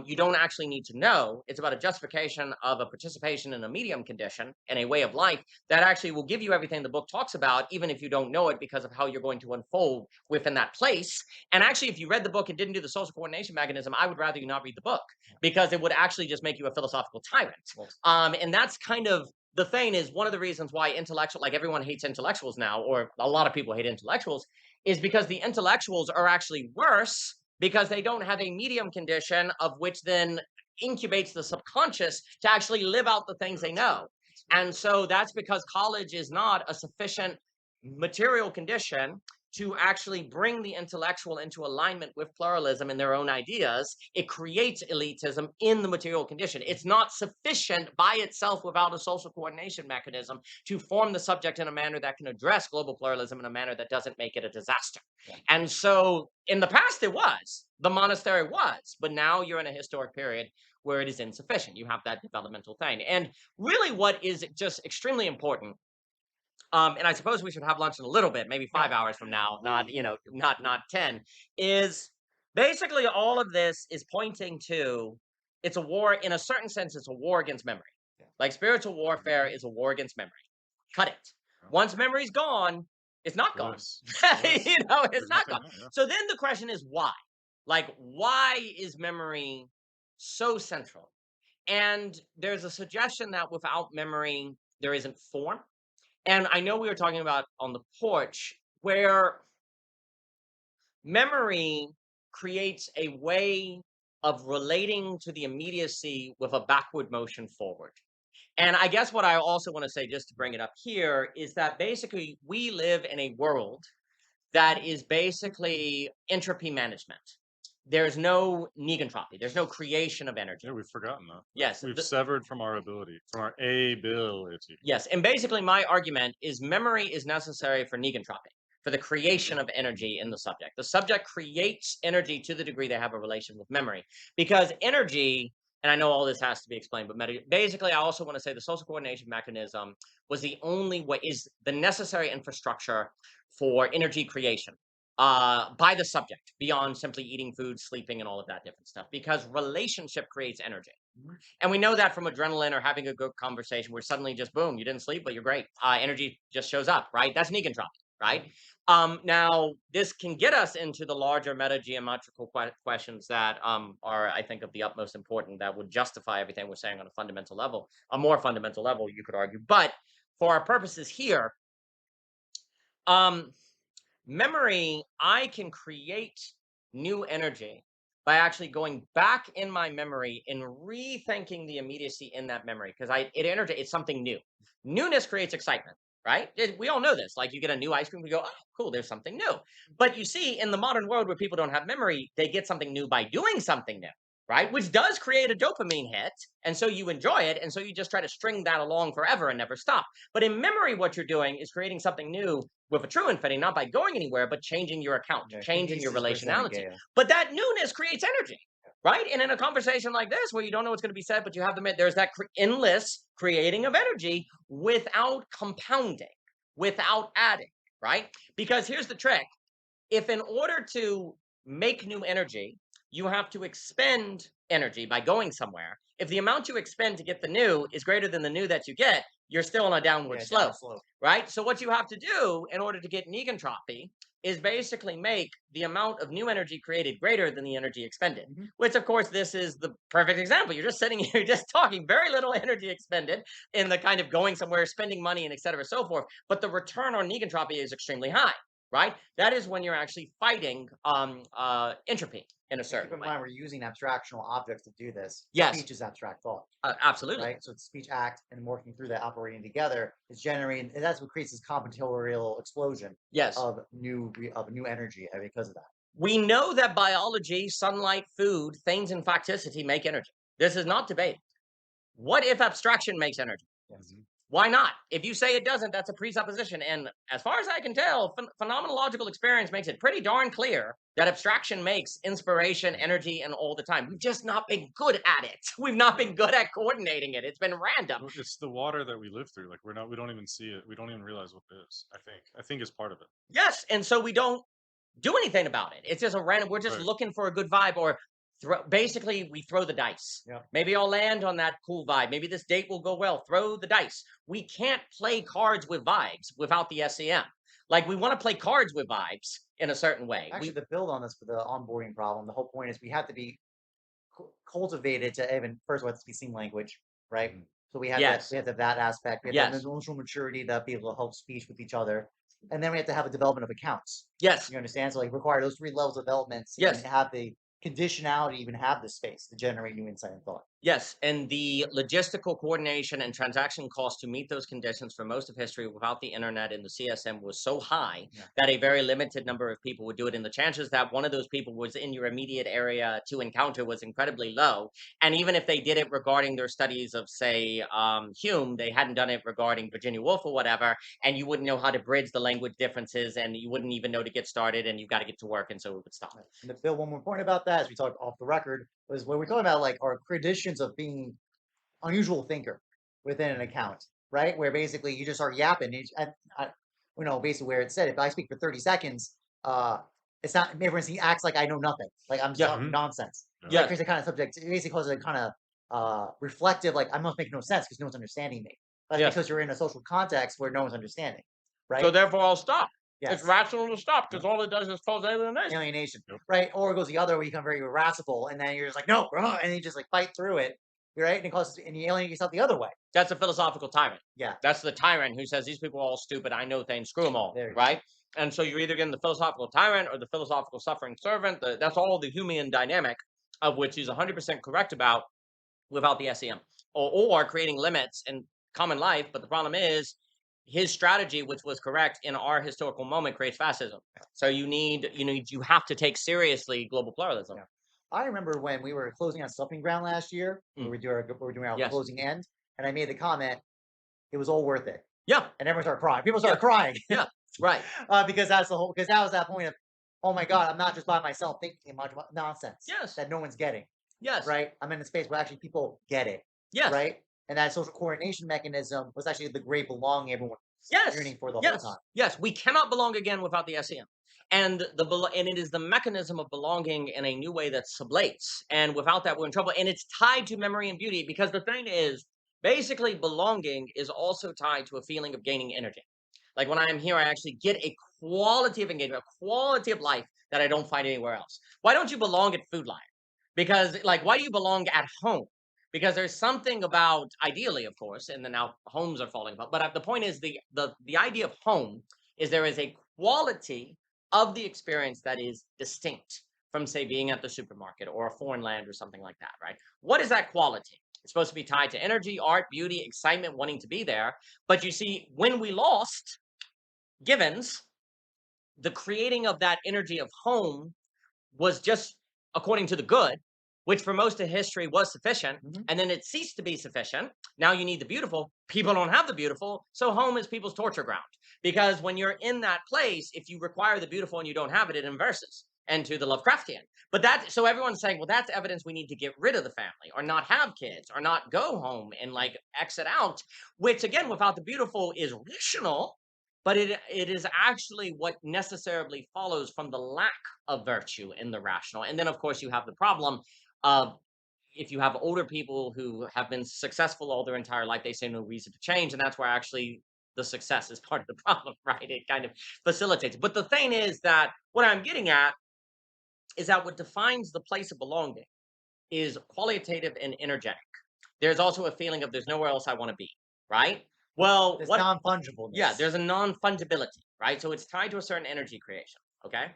you don't actually need to know. It's about a justification of a participation in a medium condition and a way of life that actually will give you everything the book talks about, even if you don't know it, because of how you're going to unfold within that place. And actually, if you read the book and didn't do the social coordination mechanism, I would rather you not read the book, because it would actually just make you a philosophical tyrant. And that's kind of the thing, is one of the reasons why like everyone hates intellectuals now, or a lot of people hate intellectuals, is because the intellectuals are actually worse because they don't have a medium condition of which then incubates the subconscious to actually live out the things they know. And so that's because college is not a sufficient material condition to actually bring the intellectual into alignment with pluralism and their own ideas. It creates elitism in the material condition. It's not sufficient by itself without a social coordination mechanism to form the subject in a manner that can address global pluralism in a manner that doesn't make it a disaster. Yeah. And so in the past it was, the monastery was, but now you're in a historic period where it is insufficient. You have that developmental thing. And really what is just extremely important, and I suppose we should have lunch in a little bit, maybe 5 hours from now, not, not 10, is basically all of this is pointing to, it's a war, in a certain sense, it's a war against memory. Yeah. Like spiritual warfare is a war against memory. Cut it. Once memory's gone, it's not gone. It's not gone. Yeah. So then the question is why? Like, why is memory so central? And there's a suggestion that without memory, there isn't form. And I know we were talking about on the porch, where memory creates a way of relating to the immediacy with a backward motion forward. And I guess what I also want to say, just to bring it up here, is that basically we live in a world that is basically entropy management. There's no negentropy. There's no creation of energy. Yeah, we've forgotten that. Yes. We've severed from our ability, from our ability. Yes. And basically my argument is memory is necessary for negentropy, for the creation of energy in the subject. The subject creates energy to the degree they have a relation with memory. Because energy, and I know all this has to be explained, but basically I also want to say the social coordination mechanism was the only way, is the necessary infrastructure for energy creation. By the subject, beyond simply eating food, sleeping, and all of that different stuff, because relationship creates energy. And we know that from adrenaline or having a good conversation where suddenly just boom, you didn't sleep, but you're great. Energy just shows up, right? That's negentropy, right? Now, this can get us into the larger meta-geometrical questions that are, I think, of the utmost importance, that would justify everything we're saying on a fundamental level, a more fundamental level, you could argue. But for our purposes here, memory, I can create new energy by actually going back in my memory and rethinking the immediacy in that memory, because it's something new. Newness creates excitement, right? We all know this. Like, you get a new ice cream, we go, oh, cool, there's something new. But you see, in the modern world where people don't have memory, they get something new by doing something new, right? Which does create a dopamine hit. And so you enjoy it. And so you just try to string that along forever and never stop. But in memory, what you're doing is creating something new with a true infinity, not by going anywhere, but changing your account, changing your relationality. But that newness creates energy, right? And in a conversation like this, where you don't know what's going to be said, but you have there's that endless creating of energy without compounding, without adding, right? Because here's the trick. If in order to make new energy, you have to expend energy by going somewhere, if the amount you expend to get the new is greater than the new that you get, you're still on a downward slope, right? So what you have to do in order to get negentropy is basically make the amount of new energy created greater than the energy expended, which, of course, this is the perfect example. You're just sitting here, just talking, very little energy expended in the kind of going somewhere, spending money, and et cetera, so forth. But the return on negentropy is extremely high, right? That is when you're actually fighting entropy in a certain way. Keep in mind, we're using abstractional objects to do this. Yes. Speech is abstract thought. Absolutely. Right? So it's speech, act, and working through that, operating together is generating, and that's what creates this combinatorial explosion of new energy because of that. We know that biology, sunlight, food, things in facticity make energy. This is not debated. What if abstraction makes energy? Yes. Why not? If you say it doesn't, that's a presupposition. And as far as I can tell, phenomenological experience makes it pretty darn clear that abstraction makes inspiration, energy, and all the time. We've just not been good at it. We've not been good at coordinating it. It's been random. It's the water that we live through. Like, we don't even see it. We don't even realize what it is, I think is part of it. Yes. And so we don't do anything about it. It's just a random, we're just looking for a good vibe, or basically we throw the dice. Yeah. Maybe I'll land on that cool vibe. Maybe this date will go well. Throw the dice. We can't play cards with vibes without the SEM. Like, we want to play cards with vibes in a certain way. Actually, to build on this for the onboarding problem, the whole point is we have to be cultivated to even first of all, it has to be seen language, right? So we have Yes. we have to have that aspect. We have to have Yes. the emotional maturity to be able to help speech with each other, and then we have to have a development of accounts. Yes. You understand? So like require those 3 levels of development to Yes. even have the conditionality, even have the space to generate new insight and thought. Yes, and the logistical coordination and transaction costs to meet those conditions for most of history without the internet and the CSM was so high that a very limited number of people would do it. And the chances that one of those people was in your immediate area to encounter was incredibly low. And even if they did it regarding their studies of, say, Hume, they hadn't done it regarding Virginia Woolf or whatever, and you wouldn't know how to bridge the language differences, and you wouldn't even know to get started, and you've got to get to work, and so it would stop. And to build one more point about that, as we talked off the record, was when we're talking about like our traditions of being unusual thinker within an account, right? Where basically you just start yapping. Basically where it said, if I speak for 30 seconds, it's not, everyone acts like I know nothing. Like I'm just talking nonsense. Yeah. It creates a kind of subject, it basically causes a kind of reflective, like I must make no sense because no one's understanding me. That's because you're in a social context where no one's understanding, right? So therefore I'll stop. Yes. It's rational to stop because all it does is cause alienation. Alienation, right? Or it goes the other way, you become very irascible, and then you're just like, no, and you just like fight through it, right? And you alienate yourself the other way. That's a philosophical tyrant. Yeah. That's the tyrant who says these people are all stupid. I know things. Screw them all. There you Right. And so you're either getting the philosophical tyrant or the philosophical suffering servant. That's all the Humean dynamic, of which he's 100% correct about without the SEM, or creating limits in common life. But the problem is his strategy, which was correct in our historical moment, creates fascism. So you have to take seriously global pluralism. Yeah. I remember when we were closing on Stumping Ground last year, we were doing our closing end, and I made the comment, it was all worth it. Yeah. And everyone started crying. People started crying. Yeah. Right. Because that was that point of, oh my God, I'm not just by myself thinking much about nonsense. Yes. That no one's getting. Yes. Right? I'm in a space where actually people get it. Yes. Right? And that social coordination mechanism was actually the great belonging everyone was yearning for the whole time. Yes. We cannot belong again without the SEM. And it is the mechanism of belonging in a new way that sublates. And without that, we're in trouble. And it's tied to memory and beauty, because the thing is, basically, belonging is also tied to a feeling of gaining energy. Like when I am here, I actually get a quality of engagement, a quality of life that I don't find anywhere else. Why don't you belong at Food Lion? Because, like, why do you belong at home? Because there's something about, ideally, of course, and then now homes are falling apart. But the point is, the idea of home is there is a quality of the experience that is distinct from, say, being at the supermarket or a foreign land or something like that, right? What is that quality? It's supposed to be tied to energy, art, beauty, excitement, wanting to be there. But you see, when we lost Givens, the creating of that energy of home was just according to the good, which for most of history was sufficient, and then it ceased to be sufficient. Now you need the beautiful. People don't have the beautiful, so home is people's torture ground. Because when you're in that place, if you require the beautiful and you don't have it, it inverses into the Lovecraftian. But so everyone's saying, well, that's evidence we need to get rid of the family, or not have kids, or not go home and like exit out, which again, without the beautiful is rational, but it is actually what necessarily follows from the lack of virtue in the rational. And then, of course, you have the problem of, if you have older people who have been successful all their entire life, they say no reason to change. And that's where actually the success is part of the problem, right? It kind of facilitates. But the thing is that what I'm getting at is that what defines the place of belonging is qualitative and energetic. There's also a feeling of there's nowhere else I want to be, right? Well, there's non-fungible. Yeah, there's a non-fungibility, right? So it's tied to a certain energy creation, okay?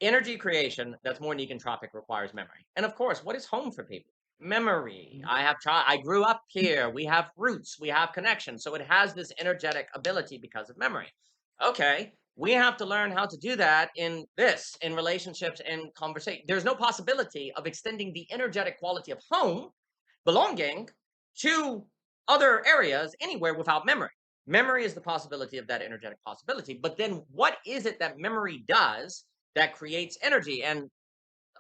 Energy creation that's more negentropic requires memory. And of course, what is home for people? Memory. I grew up here. We have roots. We have connections. So it has this energetic ability because of memory. Okay, we have to learn how to do that in relationships and conversation. There's no possibility of extending the energetic quality of home, belonging, to other areas anywhere without memory. Memory is the possibility of that energetic possibility. But then what is it that memory does that creates energy? And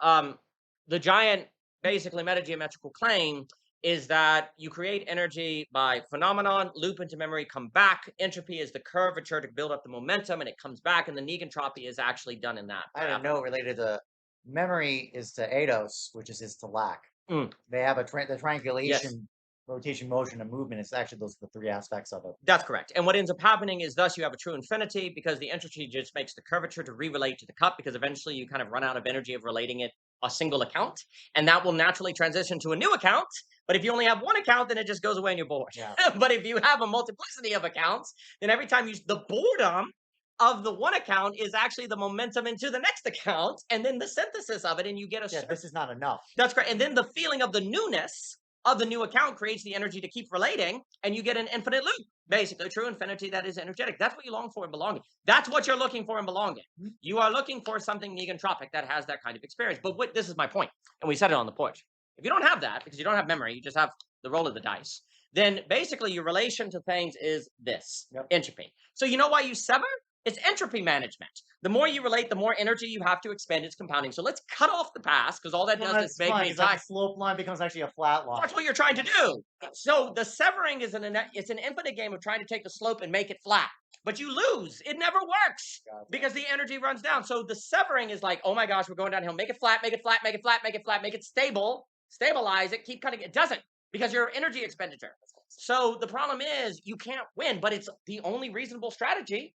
the giant, basically, metageometrical claim is that you create energy by phenomenon, loop into memory, come back. Entropy is the curvature to build up the momentum, and it comes back, and the negentropy is actually done in that. I had a note related to memory is to eidos, which is to lack. Mm. They have the triangulation, rotation, motion, and movement. It's actually those are the three aspects of it. That's correct. And what ends up happening is thus you have a true infinity because the entropy just makes the curvature to re-relate to the cup because eventually you kind of run out of energy of relating it a single account. And that will naturally transition to a new account. But if you only have one account, then it just goes away and you're bored. Yeah. But if you have a multiplicity of accounts, then every time you the boredom of the one account is actually the momentum into the next account and then the synthesis of it and you get a This is not enough. That's great. And then the feeling of the newness of the new account creates the energy to keep relating, and you get an infinite loop. Basically, a true infinity that is energetic. That's what you long for in belonging. That's what you're looking for in belonging. Mhm. You are looking for something negentropic that has that kind of experience. But this is my point, and we said it on the porch. If you don't have that, because you don't have memory, you just have the roll of the dice, then basically your relation to things is this, entropy. So you know why you sever? It's entropy management. The more you relate, the more energy you have to expend its compounding. So let's cut off the past because all that does is make me the slope line becomes actually a flat line. That's what you're trying to do. So the severing is it's an infinite game of trying to take the slope and make it flat. But you lose. It never works because the energy runs down. So the severing is like, oh my gosh, we're going downhill. Make it flat, make it flat, make it flat, make it flat, make it stable, stabilize it, keep cutting it. It doesn't because your energy expenditure. So the problem is you can't win, but it's the only reasonable strategy.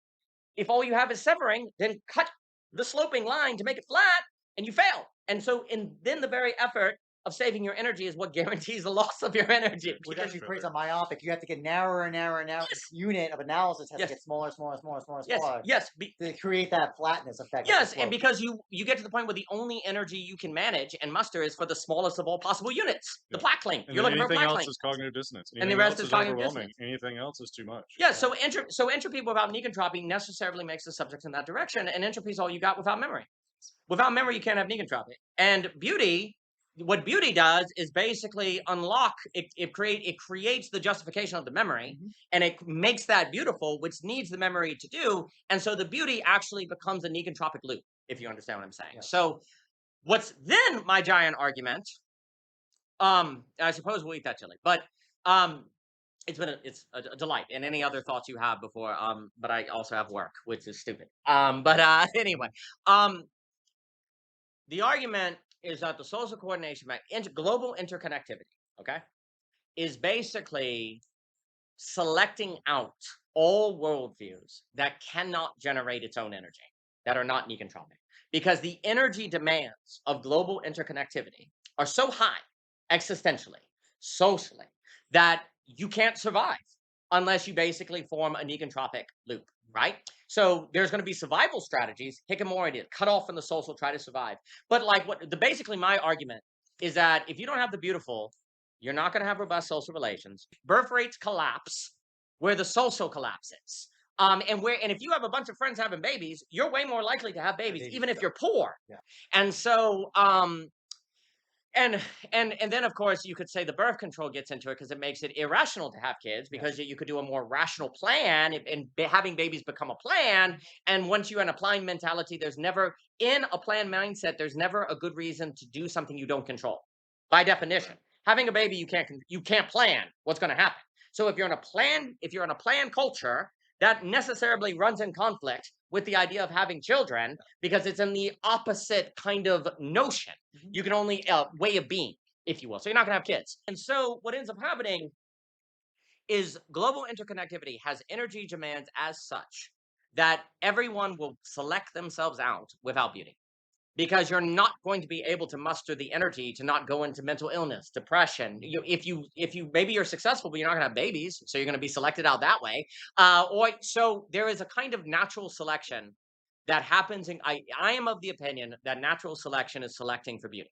If all you have is severing, then cut the sloping line to make it flat and you fail. And so then the very effort of saving your energy is what guarantees the loss of your energy. Which actually creates a myopic. You have to get narrower and narrower and narrower. This unit of analysis has to get smaller, smaller, smaller, smaller, smaller. Yes. To create that flatness effect. Yes, and because you get to the point where the only energy you can manage and muster is for the smallest of all possible units, the plaque link. And you're looking for a plaque anything else link. is cognitive dissonance. And the rest is cognitive overwhelming. dissonance. Anything else is too much. Yeah, so entropy without negentropy necessarily makes the subject in that direction, and entropy is all you got without memory. Without memory, you can't have negentropy. And beauty, what beauty does is basically unlock, it creates the justification of the memory, and it makes that beautiful, which needs the memory to do. And so the beauty actually becomes a negentropic loop, if you understand what I'm saying. Yes. So what's then my giant argument, I suppose we'll eat that chili, but it's a delight. And any other thoughts you have before, but I also have work, which is stupid. Anyway, the argument is that the social coordination, global interconnectivity, okay, is basically selecting out all worldviews that cannot generate its own energy, that are not negentropic. Because the energy demands of global interconnectivity are so high, existentially, socially, that you can't survive unless you basically form a negentropic loop, right? So there's going to be survival strategies, hikikomori, cut off from the social, try to survive. But like basically my argument is that if you don't have the beautiful, you're not going to have robust social relations. Birth rates collapse where the social collapses. And if you have a bunch of friends having babies, you're way more likely to have babies, even if you're poor. Yeah. And so and then of course you could say the birth control gets into it because it makes it irrational to have kids because you could do a more rational plan and having babies become a plan. And once you're in a plan mentality, there's never in a plan mindset, there's never a good reason to do something you don't control. By definition, having a baby, you can't plan what's going to happen. So if you're in a plan culture, that necessarily runs in conflict with the idea of having children because it's in the opposite kind of notion. You can only way of being, if you will. So you're not going to have kids. And so what ends up happening is global interconnectivity has energy demands as such that everyone will select themselves out without beauty. Because you're not going to be able to muster the energy to not go into mental illness, depression. If you maybe you're successful, but you're not going to have babies, so you're going to be selected out that way. So there is a kind of natural selection that happens. I am of the opinion that natural selection is selecting for beauty,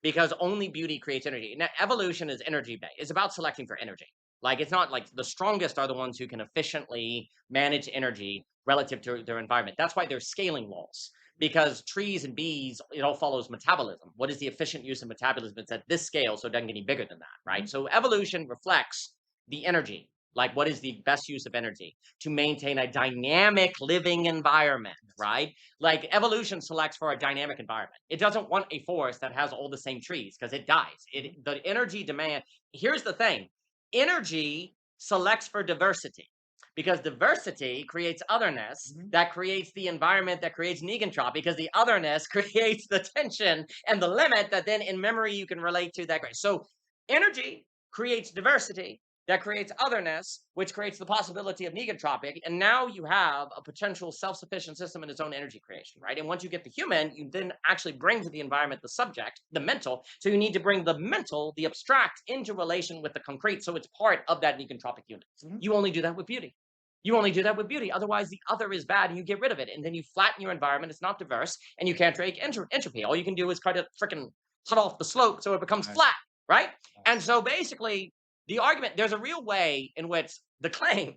because only beauty creates energy. Now, evolution is energy based. It's about selecting for energy. Like it's not like the strongest are the ones who can efficiently manage energy relative to their environment. That's why there's scaling laws. Because trees and bees, it all follows metabolism. What is the efficient use of metabolism? It's at this scale, so it doesn't get any bigger than that, right? So evolution reflects the energy, like what is the best use of energy to maintain a dynamic living environment, right? Like evolution selects for a dynamic environment. It doesn't want a forest that has all the same trees because it dies. The energy demand, here's the thing, energy selects for diversity. because diversity creates otherness that creates the environment that creates negentropy, because the otherness creates the tension and the limit that then in memory you can relate to that. So energy creates diversity that creates otherness, which creates the possibility of negentropic. And now you have a potential self-sufficient system in its own energy creation, right? And once you get the human, you then actually bring to the environment the subject, the mental. So you need to bring the mental, the abstract, into relation with the concrete. So it's part of that negentropic unit. You only do that with beauty. You only do that with beauty. Otherwise, the other is bad and you get rid of it. And then you flatten your environment. It's not diverse and you can't create entropy. All you can do is try to freaking cut off the slope so it becomes flat, right? And so basically, the argument, there's a real way in which the claim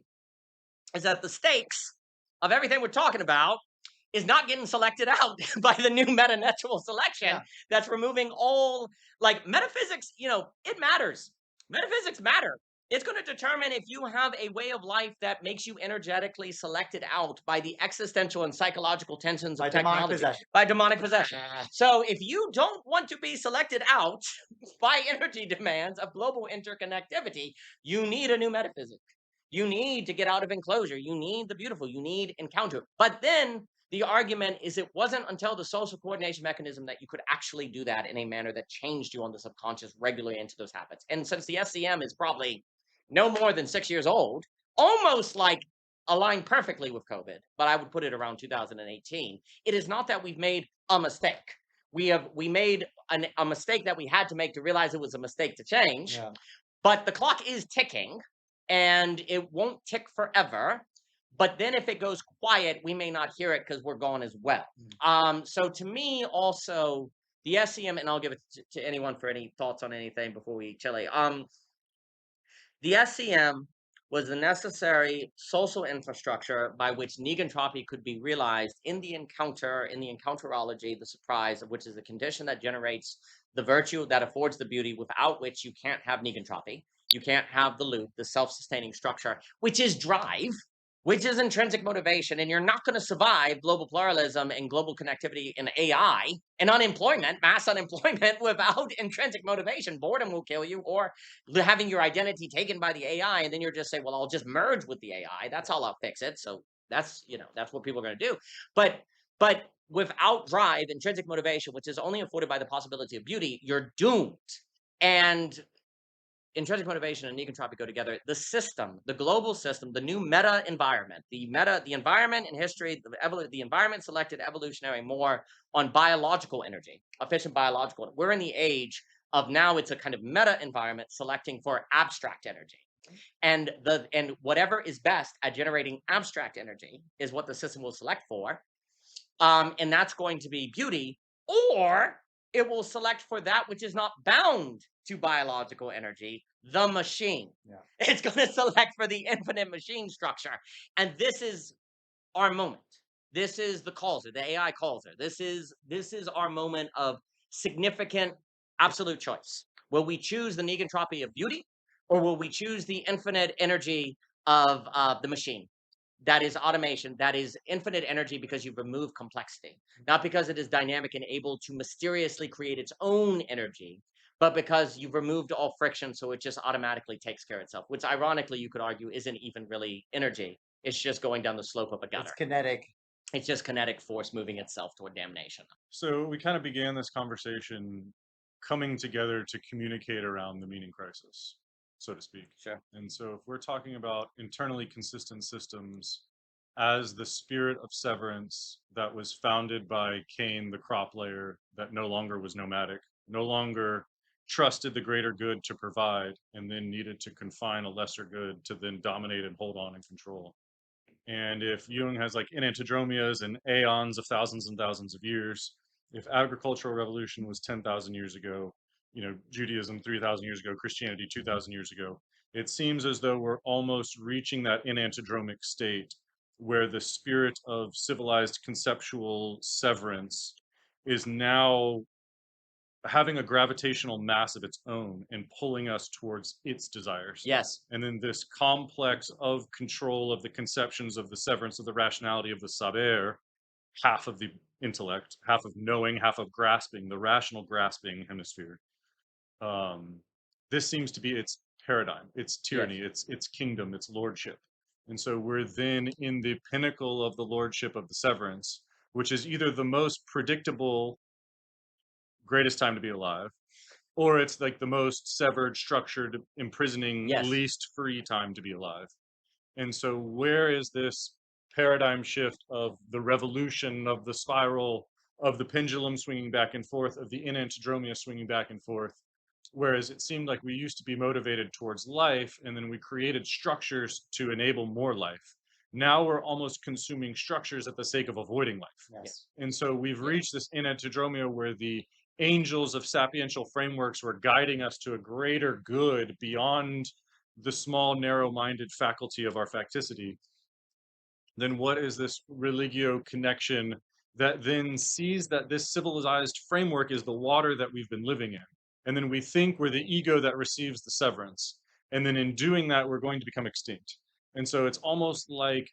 is that the stakes of everything we're talking about is not getting selected out by the new meta-natural selection that's removing all, like, metaphysics, it matters. Metaphysics matter. It's going to determine if you have a way of life that makes you energetically selected out by the existential and psychological tensions of technology. By demonic possession. So if you don't want to be selected out by energy demands of global interconnectivity, you need a new metaphysic. You need to get out of enclosure. You need the beautiful. You need encounter. But then the argument is it wasn't until the social coordination mechanism that you could actually do that in a manner that changed you on the subconscious regularly into those habits. And since the SCM is probably no more than 6 years old, almost like aligned perfectly with COVID, but I would put it around 2018. It is not that we've made a mistake. We made a mistake that we had to make to realize it was a mistake to change. But the clock is ticking, and it won't tick forever. But then if it goes quiet, we may not hear it because we're gone as well. So to me, also, the SCM, and I'll give it to anyone for any thoughts on anything before we chile. The SCM was the necessary social infrastructure by which negentropy could be realized in the encounterology, the surprise, which is a condition that generates the virtue that affords the beauty, without which you can't have negentropy. You can't have the loop, the self-sustaining structure, which is drive, which is intrinsic motivation. And you're not going to survive global pluralism and global connectivity and AI and unemployment, mass unemployment, without intrinsic motivation. Boredom will kill you, or having your identity taken by the AI. And then you're just saying, well, I'll just merge with the AI. That's how I'll fix it. So that's what people are going to do. But without drive, intrinsic motivation, which is only afforded by the possibility of beauty, you're doomed. And intrinsic motivation and negentropy go together. The system, the global system, the new meta environment, the environment in history, the environment selected evolutionary more on biological energy, efficient biological. We're in the age of now it's a kind of meta environment selecting for abstract energy. And whatever is best at generating abstract energy is what the system will select for. And that's going to be beauty, or it will select for that which is not bound to biological energy, the machine. It's going to select for the infinite machine structure. And this is our moment. This is the causer, the AI causer. This is our moment of significant absolute choice. Will we choose the negentropy of beauty, or will we choose the infinite energy of the machine? That is automation, that is infinite energy, because you've removed complexity, not because it is dynamic and able to mysteriously create its own energy, but because you've removed all friction, so it just automatically takes care of itself, which ironically you could argue isn't even really energy. It's just going down the slope of a gutter. It's kinetic. It's just kinetic force moving itself toward damnation. So we kind of began this conversation coming together to communicate around the meaning crisis, so to speak. Sure. And so if we're talking about internally consistent systems as the spirit of severance that was founded by Cain, the crop layer, that no longer was nomadic, no longer trusted the greater good to provide, and then needed to confine a lesser good to then dominate and hold on and control. And if Jung has like enantiomias and aeons of thousands and thousands of years, if agricultural revolution was 10,000 years ago, Judaism 3,000 years ago, Christianity 2,000 years ago, it seems as though we're almost reaching that enantiodromic state where the spirit of civilized conceptual severance is now having a gravitational mass of its own and pulling us towards its desires. Yes. And then this complex of control of the conceptions of the severance of the rationality of the saber, half of the intellect, half of knowing, half of grasping, the rational grasping hemisphere. This seems to be its paradigm, its tyranny, its kingdom, its lordship. And so we're then in the pinnacle of the lordship of the severance, which is either the most predictable, greatest time to be alive, or it's like the most severed, structured, imprisoning, Yes. least free time to be alive. And so where is this paradigm shift of the revolution, of the spiral, of the pendulum swinging back and forth, of the enantiodrama swinging back and forth? Whereas it seemed like we used to be motivated towards life, and then we created structures to enable more life. Now we're almost consuming structures at the sake of avoiding life. Yes. And so we've Yeah. reached this enantiodrama where the angels of sapiential frameworks were guiding us to a greater good beyond the small, narrow-minded faculty of our facticity. Then what is this religio connection that then sees that this civilized framework is the water that we've been living in? And then we think we're the ego that receives the severance. And then in doing that, we're going to become extinct. And so it's almost like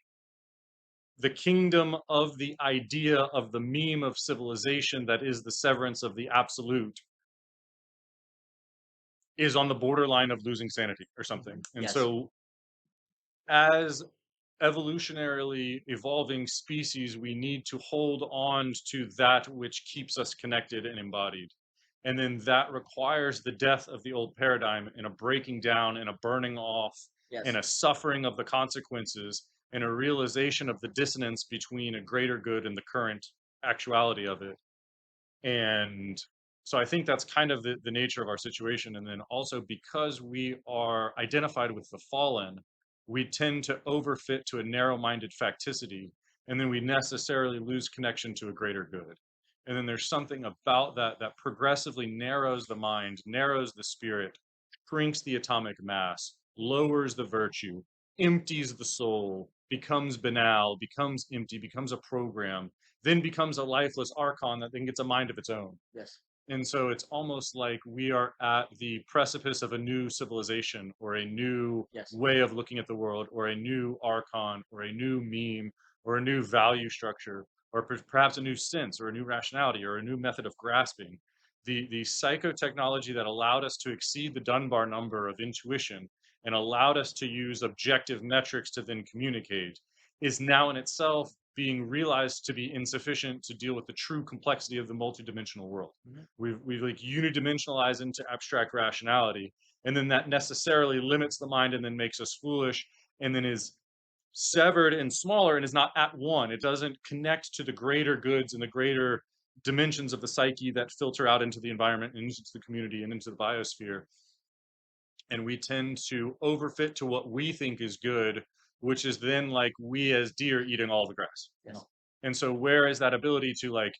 the kingdom of the idea of the meme of civilization that is the severance of the absolute is on the borderline of losing sanity or something. And Yes. so as evolutionarily evolving species, we need to hold on to that which keeps us connected and embodied. And then that requires the death of the old paradigm and a breaking down and a burning off Yes. and a suffering of the consequences and a realization of the dissonance between a greater good and the current actuality of it. And so I think that's kind of the nature of our situation. And then also because we are identified with the fallen, we tend to overfit to a narrow-minded facticity, and then we necessarily lose connection to a greater good. And then there's something about that that progressively narrows the mind, narrows the spirit, shrinks the atomic mass, lowers the virtue, empties the soul, becomes banal, becomes empty, becomes a program, then becomes a lifeless archon that then gets a mind of its own. Yes. And so it's almost like we are at the precipice of a new civilization or a new Yes. way of looking at the world or a new archon or a new meme or a new value structure or perhaps a new sense or a new rationality or a new method of grasping. The psychotechnology that allowed us to exceed the Dunbar number of intuition and allowed us to use objective metrics to then communicate is now in itself being realized to be insufficient to deal with the true complexity of the multidimensional world. Mm-hmm. We've like unidimensionalized into abstract rationality, and then that necessarily limits the mind and then makes us foolish, and then is severed and smaller and is not at one. It doesn't connect to the greater goods and the greater dimensions of the psyche that filter out into the environment and into the community and into the biosphere. And we tend to overfit to what we think is good, which is then like we as deer eating all the grass. Yes. And so where is that ability to like,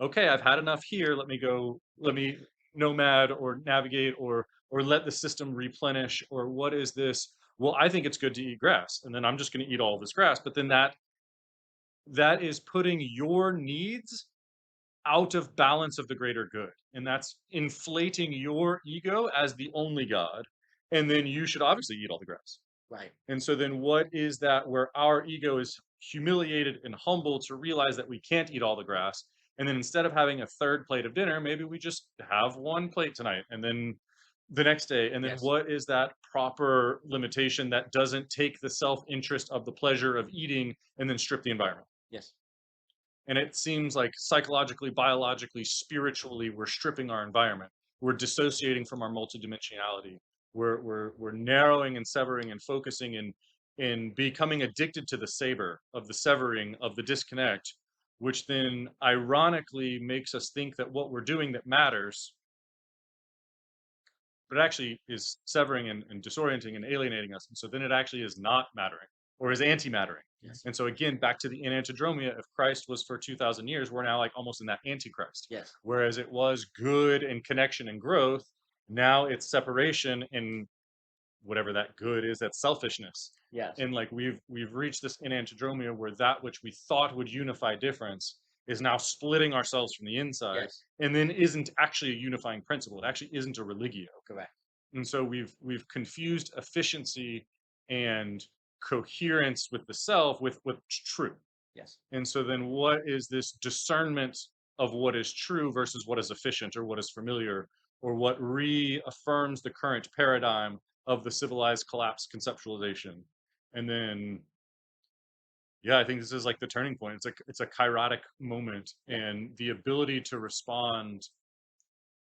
okay, I've had enough here, let me nomad or navigate or let the system replenish, or what is this? Well, I think it's good to eat grass, and then I'm just going to eat all this grass. But then that is putting your needs out of balance of the greater good. And that's inflating your ego as the only God. And then you should obviously eat all the grass. Right. And so then what is that where our ego is humiliated and humbled to realize that we can't eat all the grass? And then instead of having a third plate of dinner, maybe we just have one plate tonight and then the next day. And then Yes. what is that proper limitation that doesn't take the self-interest of the pleasure of eating and then strip the environment? Yes. And it seems like psychologically, biologically, spiritually, we're stripping our environment. We're dissociating from our multidimensionality. We're narrowing and severing and focusing in becoming addicted to the savor of the severing of the disconnect, which then ironically makes us think that what we're doing that matters, but it actually is severing and disorienting and alienating us. And so then it actually is not mattering or is anti-mattering. Yes. And so again, back to the enantiodrama, if Christ was for 2,000 years, we're now like almost in that antichrist. Yes. Whereas it was good and connection and growth, now it's separation and whatever that good is, that's selfishness. Yes. And like we've reached this enantiodrama where that which we thought would unify difference is now splitting ourselves from the inside, Yes. and then isn't actually a unifying principle. It actually isn't a religio. Correct. And so we've confused efficiency and coherence with the self with what's true. Yes. And so then what is this discernment of what is true versus what is efficient or what is familiar or what reaffirms the current paradigm of the civilized collapse conceptualization? And then Yeah, I think this is like the turning point. It's a kairotic moment, Yeah. and the ability to respond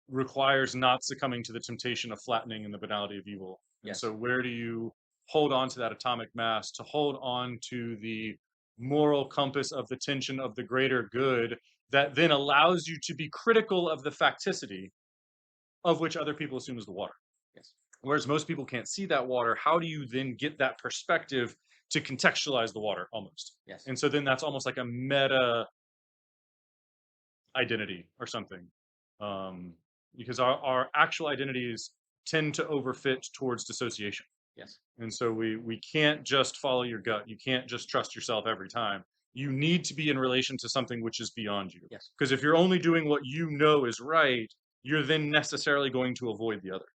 requires not succumbing to the temptation of flattening and the banality of evil. And Yes. so, where do you hold on to that atomic mass, to hold on to the moral compass of the tension of the greater good that then allows you to be critical of the facticity of which other people assume is the water? Yes. Whereas most people can't see that water, how do you then get that perspective to contextualize the water almost? Yes. And so then that's almost like a meta identity or something. Because our actual identities tend to overfit towards dissociation. Yes. And so we can't just follow your gut. You can't just trust yourself every time. You need to be in relation to something which is beyond you. Yes. Because if you're only doing what you know is right, you're then necessarily going to avoid the other.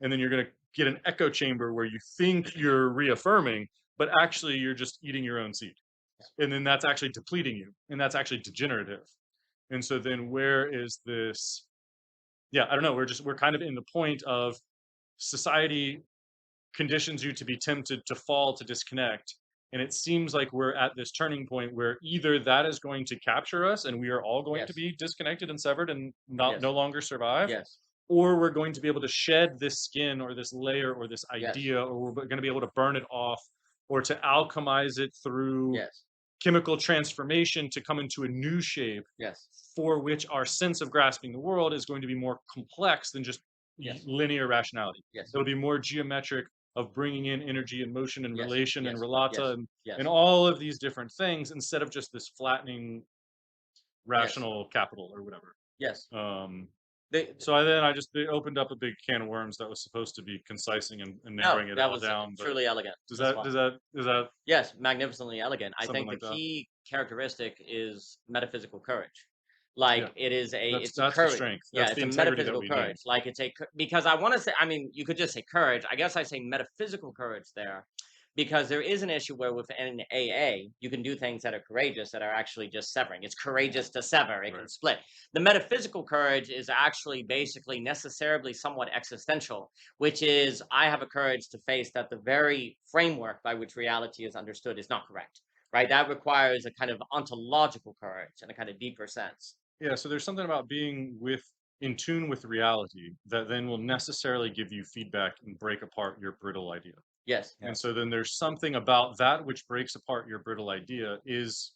And then you're going to get an echo chamber where you think you're reaffirming, but actually you're just eating your own seed. And then that's actually depleting you. And that's actually degenerative. And so then where is this? Yeah, I don't know. We're kind of in the point of society conditions you to be tempted to fall, to disconnect. And it seems like we're at this turning point where either that is going to capture us and we are all going to Yes. be disconnected and severed and Yes. no longer survive, Yes. or we're going to be able to shed this skin or this layer or this Yes. idea, or we're going to be able to burn it off or to alchemize it through Yes. chemical transformation to come into a new shape Yes. for which our sense of grasping the world is going to be more complex than just Yes. linear rationality. Yes. It'll be more geometric, of bringing in energy and motion and Yes. relation and Yes. relata Yes. and, Yes. and all of these different things instead of just this flattening rational capital or whatever. Yes. Then they opened up a big can of worms that was supposed to be concising and narrowing it that all was down. But truly elegant. does That's that fine. is that Yes, magnificently elegant. I something think the like that? key characteristic is metaphysical courage. Like Yeah. it's a That's the courage. strength. Yeah, That's it's the a integrity that metaphysical we courage. need. Like because I want to say, I mean, you could just say courage. I guess I say metaphysical courage there, because there is an issue where within AA you can do things that are courageous that are actually just severing. It's courageous to sever. It can Right. split. The metaphysical courage is actually basically necessarily somewhat existential, which is I have a courage to face that the very framework by which reality is understood is not correct. Right? That requires a kind of ontological courage in a kind of deeper sense. Yeah, so there's something about being in tune with reality that then will necessarily give you feedback and break apart your brittle idea. Yes. And so then there's something about that which breaks apart your brittle idea is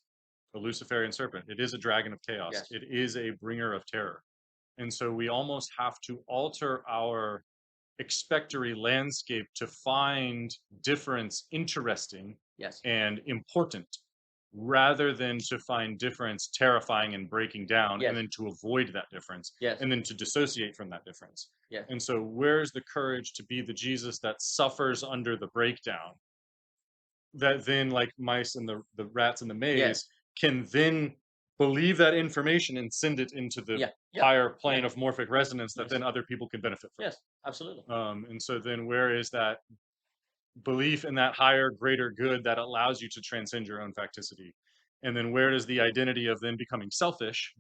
a Luciferian serpent. It is a dragon of chaos. Yes. It is a bringer of terror. And so we almost have to alter our expectory landscape to find difference interesting Yes. and important rather than to find difference terrifying and breaking down, Yes. and then to avoid that difference, Yes. and then to dissociate from that difference. Yes. And so where's the courage to be the Jesus that suffers under the breakdown, that then, like mice and the rats in the maze, Yes. can then believe that information and send it into the higher plane of morphic resonance that then other people can benefit from. Yes, absolutely. And so then where is that belief in that higher, greater good that allows you to transcend your own facticity? And then where does the identity of then becoming selfish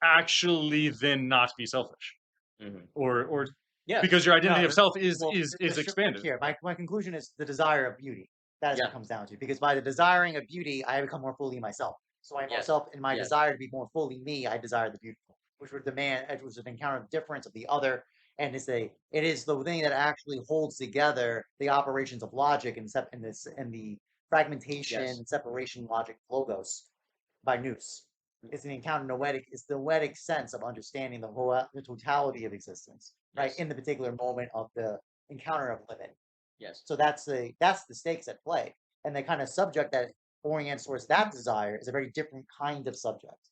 actually then not be selfish? Or Yes. because your identity No, of self is the short expanded. Here, my conclusion is the desire of beauty. That is what Yeah. it comes down to. Because by the desiring of beauty, I become more fully myself. So I Yes. myself, in my Yes. desire to be more fully me, I desire the beautiful, which would which would encounter the difference of the other, and it is the thing that actually holds together the operations of logic and the fragmentation Yes. and separation logic logos by nous. It's the noetic sense of understanding the totality of existence, right? Yes. In the particular moment of the encounter of living. Yes. So that's the stakes at play. And the kind of subject that orients towards that desire is a very different kind of subject.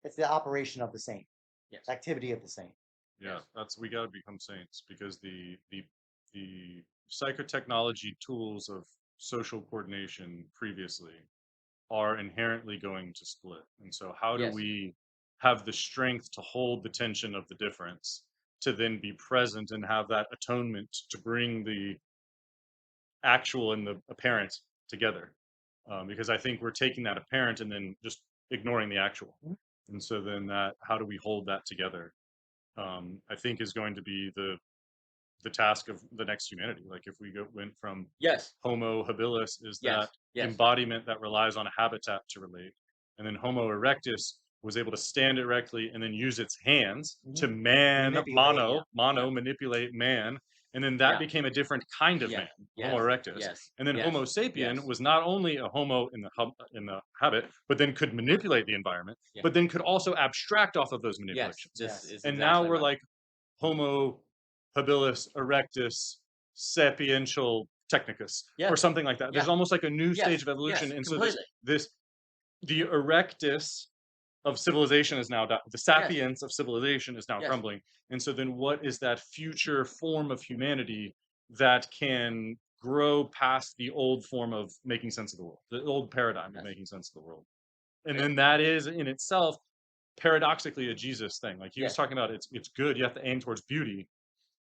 It's the operation of the saint, Yes. activity of the saint. Yeah, Yes. we got to become saints, because the psychotechnology tools of social coordination previously are inherently going to split. And so how do Yes. we have the strength to hold the tension of the difference, to then be present and have that atonement to bring the actual and the apparent together? Because I think we're taking that apparent and then just ignoring the actual. And so then how do we hold that together? I think is going to be the the task of the next humanity. Like if we went from Yes. Homo habilis is Yes. that Yes. embodiment that relies on a habitat to relate, and then Homo erectus was able to stand erectly and then use its hands to Manipulate, manipulate man, and then that Yeah. became a different kind of Yeah. man, Yes. Homo erectus. Yes. And then Yes. Homo sapien Yes. was not only a Homo in the habit, but then could manipulate the environment, Yeah. but then could also abstract off of those Yes. manipulations. This Yes. is And exactly now we're right. like Homo habilis erectus sapiential technicus Yeah. or something like that. There's Yeah. almost like a new Yes. stage of evolution. Yes. And so Completely. the erectus of civilization is now the sapience of civilization is now Yes. crumbling. And so then what is that future form of humanity that can grow past the old form of making sense of the world, the old paradigm Yes. of making sense of the world? And Yeah. then that is in itself paradoxically a Jesus thing. Like he was Yes. talking about, it's good. You have to aim towards beauty,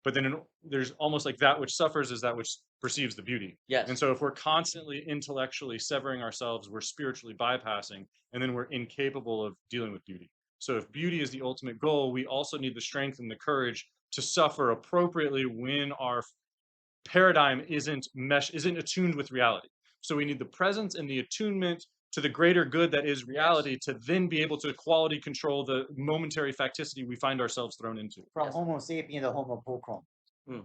but then there's almost like that which suffers is that which perceives the beauty. Yes. And so if we're constantly intellectually severing ourselves, we're spiritually bypassing, and then we're incapable of dealing with beauty. So if beauty is the ultimate goal, we also need the strength and the courage to suffer appropriately when our paradigm isn't attuned with reality. So we need the presence and the attunement to the greater good that is reality to then be able to quality control the momentary facticity we find ourselves thrown into. From Yes. Homo sapien to Homo pulchrum.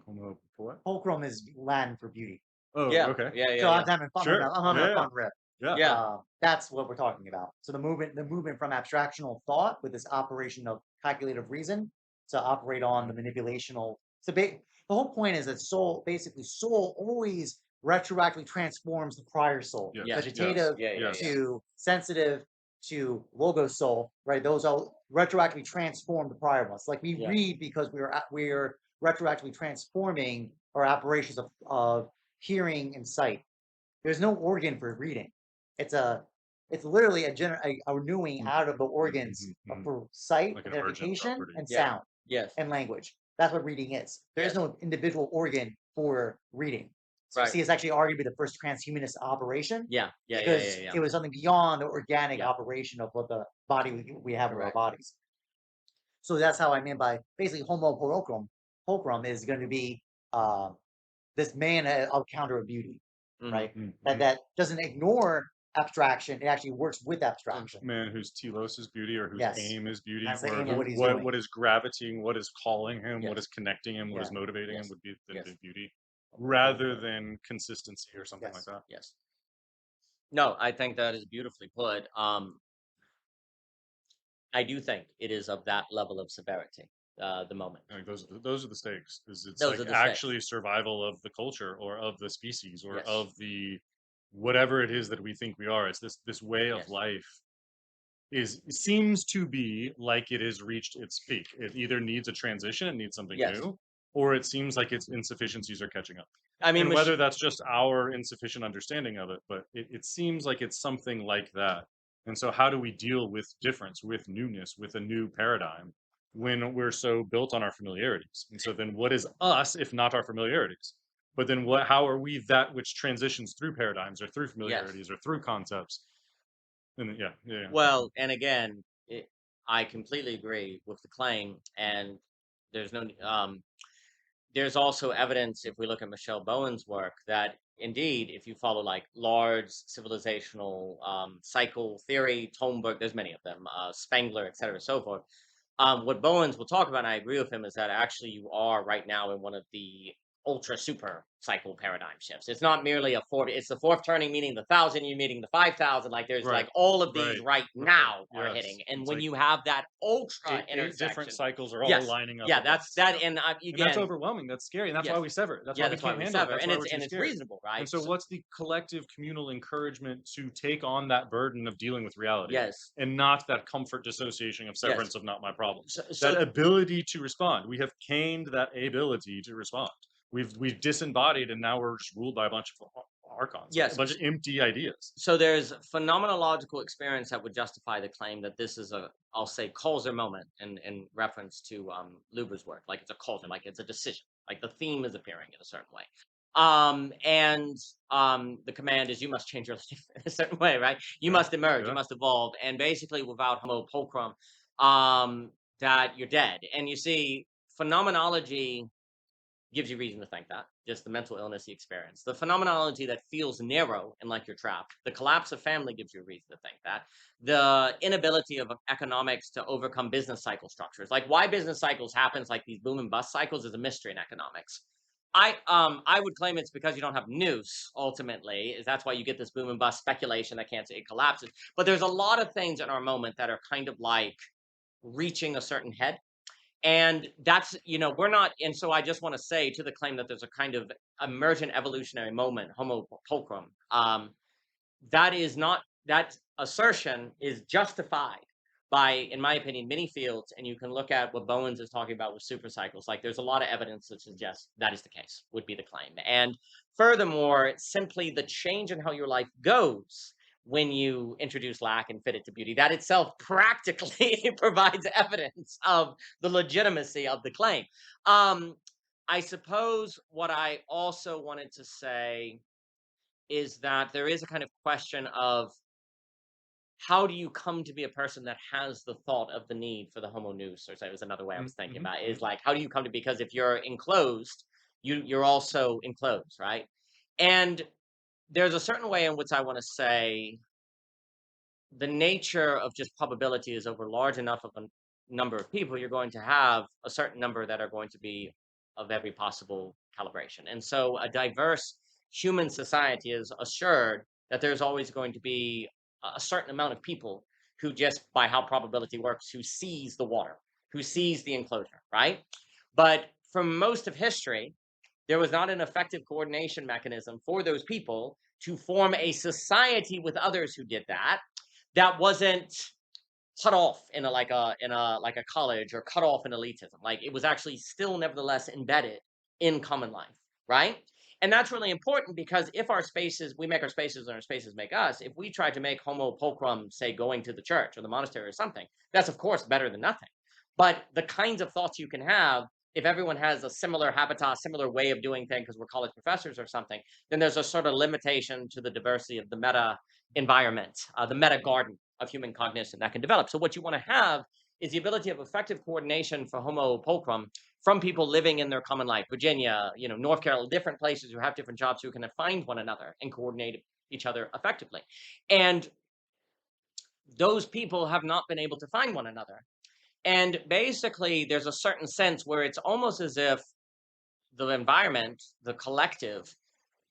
Homo what? Pulchrum is Latin for beauty. Oh, Yeah. okay. Yeah. Yeah. So Yeah. I'm having fun. Sure. I'm having Yeah, a fun riff. Yeah. Yeah. That's what we're talking about. So the movement from abstractional thought with this operation of calculative reason to operate on the manipulational. So the whole point is that soul always retroactively transforms the prior soul, Yes, Yes. vegetative Yeah. Yeah. yes. Yeah. to sensitive to logos soul, right? Those all retroactively transform the prior ones. Like we Yeah. read because we're retroactively transforming our operations of hearing and sight. There's no organ for reading. It's literally a renewing out of the organs for sight, Like an urgent identification, property. and Yeah. sound Yes. and language. That's what reading is. There is Yes. no individual organ for reading. So Right. you see, it's actually arguably the first transhumanist operation Yeah. Yeah. Yeah. because Yeah. it was something beyond the organic Yeah. operation of what the body we have in our Correct. bodies. So that's how I mean by basically Homo pulchrum. Pulchrum is going to be this man of counter of beauty, right? That doesn't ignore abstraction; it actually works with abstraction. Man whose telos is beauty, or whose Yes. aim is beauty, That's the or aim of what he's doing. what is gravitating, what is calling him, what Yes. is connecting him, what is Yeah. motivating Yes. him would be the Yes. beauty, rather than consistency or something Yes. like that. Yes. No, I think that is beautifully put. I do think it is of that level of severity. The moment. Like those are the stakes. It's Those like are the actually survival of the culture or of the species or Yes. of the whatever it is that we think we are. It's this way of Yes. life seems to be like it has reached its peak. It either needs a transition, it needs something Yes. new, or it seems like its insufficiencies are catching up. I mean, And whether that's just our insufficient understanding of it, but it seems like it's something like that. And so how do we deal with difference, with newness, with a new paradigm when we're so built on our familiarities? And so then what is us if not our familiarities? But then how are we that which transitions through paradigms or through familiarities or through concepts? And then, yeah. Well, and again, I completely agree with the claim, and there's no. There's also evidence, if we look at Michelle Bowen's work, that indeed, if you follow like large civilizational cycle theory, Tomberg, there's many of them, Spengler, et cetera, so forth. What Bowens will talk about, and I agree with him, is that actually you are right now in one of the ultra super cycle paradigm shifts. It's not merely it's the fourth turning, meaning the 1,000, you meeting the 5,000. Like there's Right. like all of these right now are Yes. hitting, and It's when like you have that ultra eight intersection, different cycles are all Yes. lining up. yeah, at that's once. that, and And that's overwhelming. That's scary, and that's why Yes. we sever. That's yeah, why we that's why can't we handle it. sever, That's and why it's we're too and it's scared. reasonable, right? And so, what's the collective communal encouragement to take on that burden of dealing with reality? Yes. And not that comfort dissociation of severance of not my problem. So That ability to respond. We have caned that ability to respond. We've disembodied, and now we're just ruled by a bunch of archons. Yes. A bunch of empty ideas. So there's phenomenological experience that would justify the claim that this is I'll say, causer moment in reference to Luber's work. Like it's a causer, like it's a decision, like the theme is appearing in a certain way. And the command is you must change your life in a certain way, right? You must emerge, you must evolve, and basically without Homo pulchrum, that you're dead. And you see, phenomenology gives you reason to think that. Just the mental illness you experience. The phenomenology that feels narrow and like you're trapped. The collapse of family gives you a reason to think that. The inability of economics to overcome business cycle structures, like why business cycles happens, like these boom and bust cycles, is a mystery in economics. I would claim it's because you don't have nous. Ultimately, is that's why you get this boom and bust speculation that can't say it collapses. But there's a lot of things in our moment that are kind of like reaching a certain head. And that's, we're not, and so I just want to say to the claim that there's a kind of emergent evolutionary moment, homo pulchrum, that is not, that assertion is justified by, in my opinion, many fields. And you can look at what Bowens is talking about with supercycles. Like there's a lot of evidence that suggests that is the case, would be the claim. And furthermore, simply the change in how your life goes when you introduce lack and fit it to beauty, that itself practically provides evidence of the legitimacy of the claim. I suppose what I also wanted to say is that there is a kind of question of how do you come to be a person that has the thought of the need for the homo nous, or so it was another way I was thinking about it, is like, how do you come to, because if you're enclosed, you're also enclosed, right? And there's a certain way in which I want to say the nature of just probability is over large enough of a number of people, you're going to have a certain number that are going to be of every possible calibration. And so a diverse human society is assured that there's always going to be a certain amount of people who just, by how probability works, who sees the water, who sees the enclosure, right? But for most of history, there was not an effective coordination mechanism for those people to form a society with others who did that, that wasn't cut off in a college, or cut off in elitism. Like it was actually still nevertheless embedded in common life, right? And that's really important, because if our spaces, we make our spaces and our spaces make us, if we try to make homo pulchrum, say, going to the church or the monastery or something, that's of course better than nothing. But the kinds of thoughts you can have, if everyone has a similar habitat, similar way of doing things, because we're college professors or something, then there's a sort of limitation to the diversity of the meta environment, the meta garden of human cognition that can develop. So what you want to have is the ability of effective coordination for homo pulchrum from people living in their common life. Virginia, North Carolina, different places who have different jobs, who can find one another and coordinate each other effectively. And those people have not been able to find one another. And basically, there's a certain sense where it's almost as if the environment, the collective,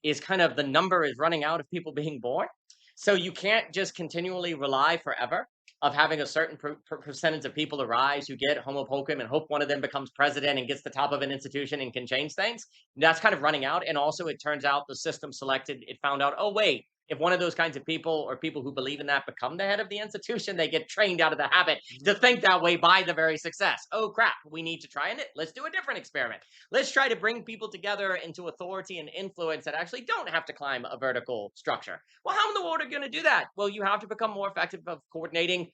is kind of, the number is running out of people being born. So you can't just continually rely forever of having a certain percentage of people arise who get homo pulchrum and hope one of them becomes president and gets the top of an institution and can change things. That's kind of running out. And also, it turns out the system selected, it found out, oh, wait, if one of those kinds of people, or people who believe in that, become the head of the institution, they get trained out of the habit to think that way by the very success. Oh, crap, we need to try it. Let's do a different experiment. Let's try to bring people together into authority and influence that actually don't have to climb a vertical structure. Well, how in the world are you going to do that? Well, you have to become more effective of coordinating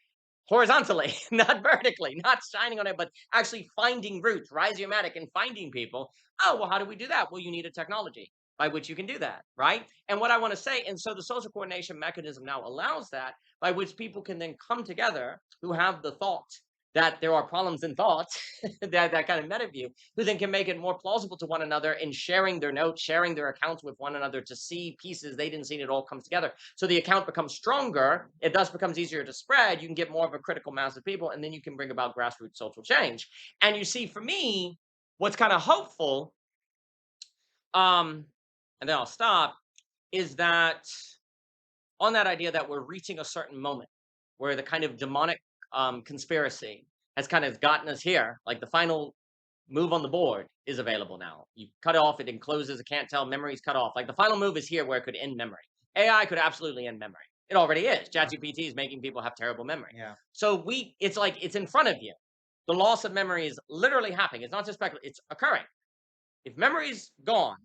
horizontally, not vertically, not shining on it, but actually finding roots, rhizomatic, and finding people. Oh, well, how do we do that? Well, you need a technology by which you can do that, right? And what I want to say, and so the social coordination mechanism now allows that, by which people can then come together who have the thought that there are problems in thought, that kind of meta view, who then can make it more plausible to one another in sharing their notes, sharing their accounts with one another, to see pieces they didn't see, and it all comes together. So the account becomes stronger, it thus becomes easier to spread, you can get more of a critical mass of people, and then you can bring about grassroots social change. And you see, for me, what's kind of hopeful, and then I'll stop, is that on that idea that we're reaching a certain moment where the kind of demonic conspiracy has kind of gotten us here, like the final move on the board is available now. You cut off, it encloses, it can't tell, memory's cut off. Like the final move is here, where it could end memory. AI could absolutely end memory. It already is. ChatGPT is making people have terrible memory. Yeah. So it's like, it's in front of you. The loss of memory is literally happening. It's not just speculative, it's occurring. If memory's gone,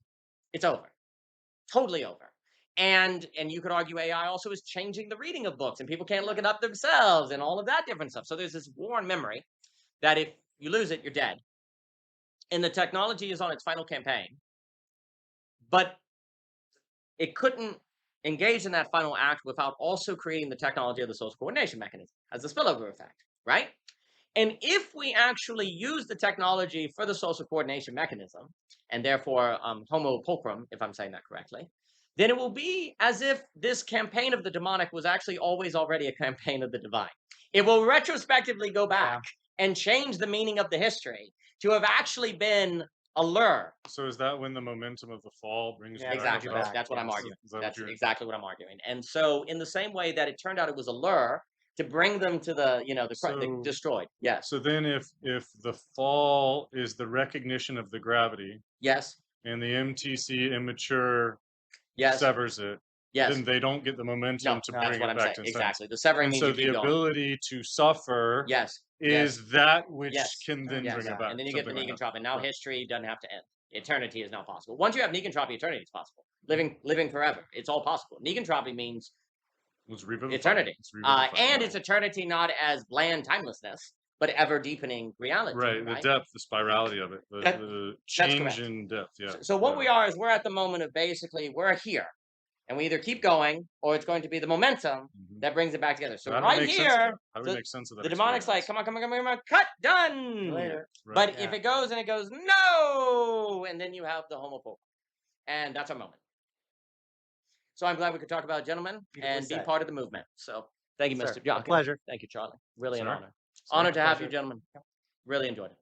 it's over. Totally over. And you could argue AI also is changing the reading of books, and people can't look it up themselves and all of that different stuff. So there's this war on memory that if you lose it, you're dead. And the technology is on its final campaign, but it couldn't engage in that final act without also creating the technology of the social coordination mechanism as a spillover effect, right? And if we actually use the technology for the social coordination mechanism, and therefore homo pulchrum, if I'm saying that correctly, then it will be as if this campaign of the demonic was actually always already a campaign of the divine. It will retrospectively go back and change the meaning of the history to have actually been a lure. So is that when the momentum of the fall brings you back? Exactly. back. That's what I'm Yes. arguing. Is that what That's you're- exactly what I'm arguing. And so, in the same way that it turned out it was a lure to bring them to the, the So- destroyed. Yes. So then if the fall is the recognition of the gravity Yes. and the MTC immature Yes. severs it, Yes. then they don't get the momentum No, to that's bring what it I'm back saying. to instance. Exactly. The severing And means so you the keep going. ability to suffer Yes. is that which Yes. can then Yes. bring it back. And then you get the something like negentropy. Now Right. history doesn't have to end. Eternity is now possible. Once you have negentropy, eternity is possible. Living forever. It's all possible. Negentropy means It's revivifying. eternity. It's revivifying, And right. it's eternity not as bland timelessness, but ever deepening reality. Right, the depth, the spirality of it, the That's change correct. in depth. Yeah. So what yeah. we are is we're at the moment of basically we're here, and we either keep going or it's going to be the momentum Mhm. that brings it back together. So How do we right make sense of here, that? How do we the- make sense of that? the demonic's like, experience? come on, cut, done. Later. Right. But Yeah. if it goes and it goes, no, and then you have the homophobe. And that's our moment. So I'm glad we could talk about it, gentlemen, Beautifully and be said. part of the movement. So thank you, Sir, Mr. a Jockin. pleasure. Thank you, Charlie. Really an Sir. honor. Sir, Honor to have pleasure. you, gentlemen. Really enjoyed it.